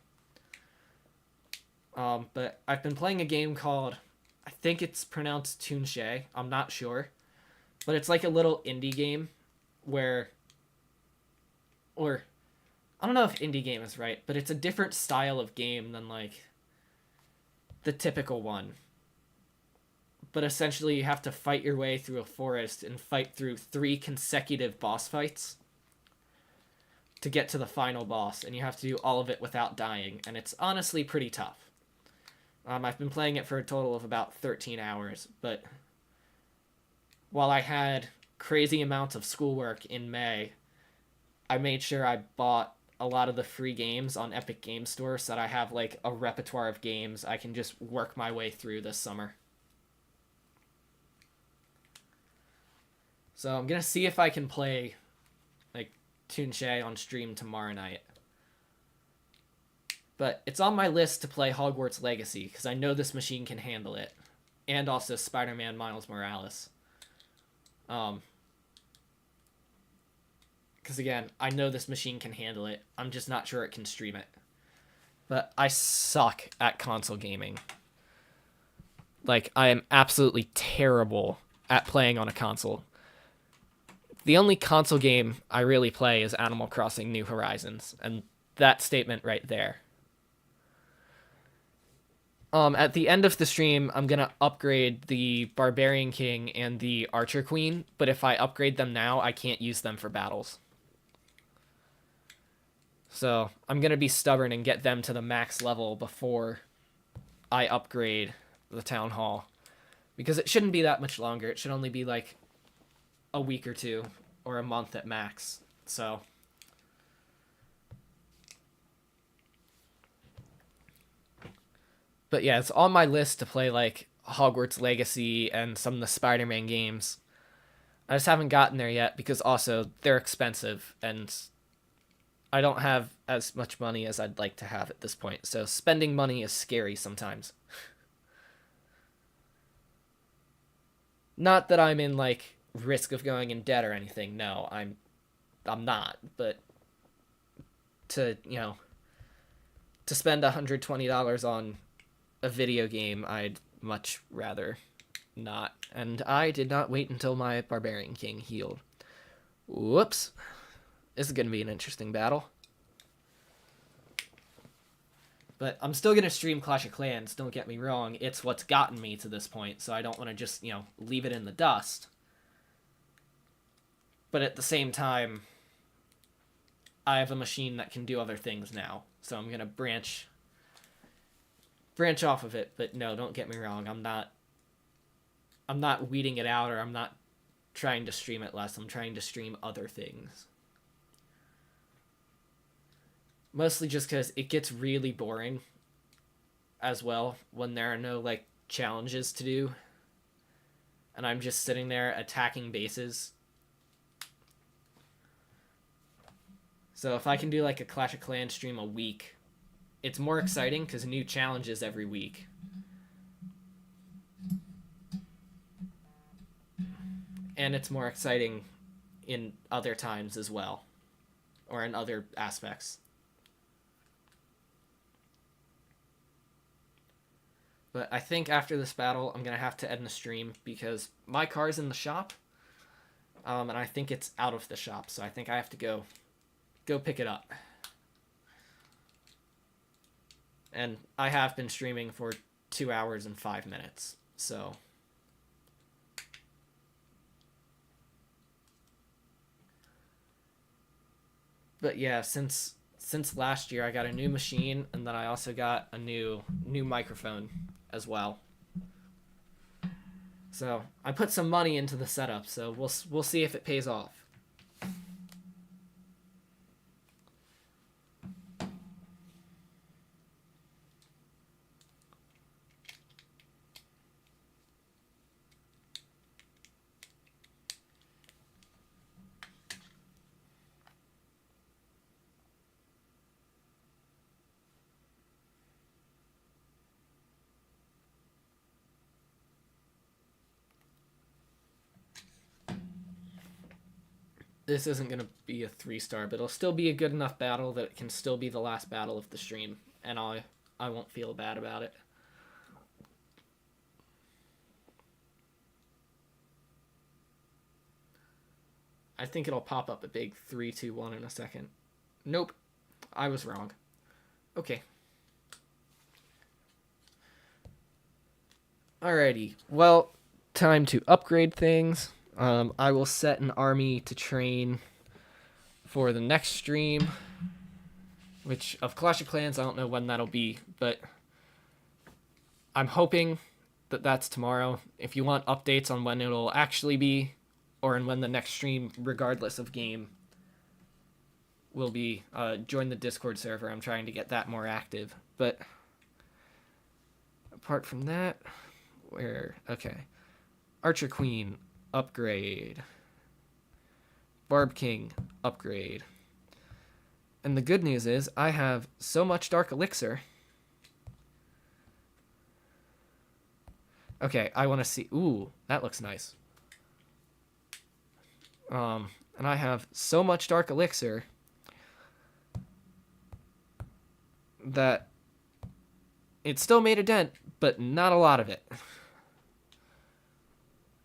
But I've been playing a game called, I think it's pronounced Toonshay. I'm not sure. But it's like a little indie game where, or I don't know if indie game is right, but it's a different style of game than like the typical one. But essentially you have to fight your way through a forest and fight through 3 consecutive boss fights to get to the final boss, and you have to do all of it without dying, and it's honestly pretty tough. I've been playing it for a total of about 13 hours, but while I had crazy amounts of schoolwork in May, I made sure I bought a lot of the free games on Epic Game Store so that I have like a repertoire of games I can just work my way through this summer. So I'm gonna see if I can play like Toonshay on stream tomorrow night. But it's on my list to play Hogwarts Legacy because I know this machine can handle it, and also Spider-Man Miles Morales. Because again, I know this machine can handle it. I'm just not sure it can stream it. But I suck at console gaming. Like, I am absolutely terrible at playing on a console. The only console game I really play is Animal Crossing New Horizons, and that statement right there. At the end of the stream, I'm gonna upgrade the Barbarian King and the Archer Queen, but if I upgrade them now, I can't use them for battles. So, I'm gonna be stubborn and get them to the max level before I upgrade the Town Hall. Because it shouldn't be that much longer. It should only be like a week or 2, or a month at max. So but yeah, it's on my list to play like Hogwarts Legacy and some of the Spider-Man games. I just haven't gotten there yet because also they're expensive and I don't have as much money as I'd like to have at this point. So spending money is scary sometimes. Not that I'm in like risk of going in debt or anything. No, I'm not, but to, to spend $120 on a video game, I'd much rather not. And I did not wait until my Barbarian King healed. Whoops. This is going to be an interesting battle. But I'm still going to stream Clash of Clans, don't get me wrong. It's what's gotten me to this point, so I don't want to just, leave it in the dust. But at the same time, I have a machine that can do other things now. So I'm going to branch off of it, but no, don't get me wrong. I'm not weeding it out, or I'm not trying to stream it less. I'm trying to stream other things. Mostly just because it gets really boring as well when there are no, like, challenges to do. And I'm just sitting there attacking bases. So if I can do, like, a Clash of Clans stream a week, it's more exciting because new challenges every week. And it's more exciting in other times as well. Or in other aspects. But I think after this battle, I'm going to have to end the stream because my car's in the shop. And I think it's out of the shop, so I think I have to go pick it up. And I have been streaming for 2 hours and 5 minutes, so. But yeah, since last year, I got a new machine, and then I also got a new microphone as well. So I put some money into the setup, so we'll see if it pays off. This isn't going to be a 3-star, but it'll still be a good enough battle that it can still be the last battle of the stream. And I won't feel bad about it. I think it'll pop up a big 3, 2, 1 in a second. Nope. I was wrong. Okay. Alrighty. Well, time to upgrade things. I will set an army to train for the next stream, which of Clash of Clans, I don't know when that'll be, but I'm hoping that that's tomorrow. If you want updates on when it'll actually be, or in when the next stream, regardless of game, will be, join the Discord server. I'm trying to get that more active. But apart from that, okay. Archer Queen, upgrade. Barb King, upgrade. And the good news is, I have so much Dark Elixir. Okay, I want to see... Ooh, that looks nice. And I have so much Dark Elixir that it still made a dent, but not a lot of it.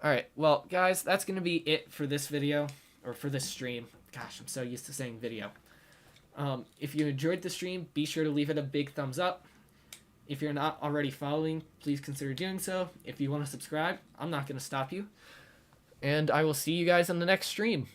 Alright, well, guys, that's going to be it for this video, or for this stream. Gosh, I'm so used to saying video. If you enjoyed the stream, be sure to leave it a big thumbs up. If you're not already following, please consider doing so. If you want to subscribe, I'm not going to stop you. And I will see you guys on the next stream.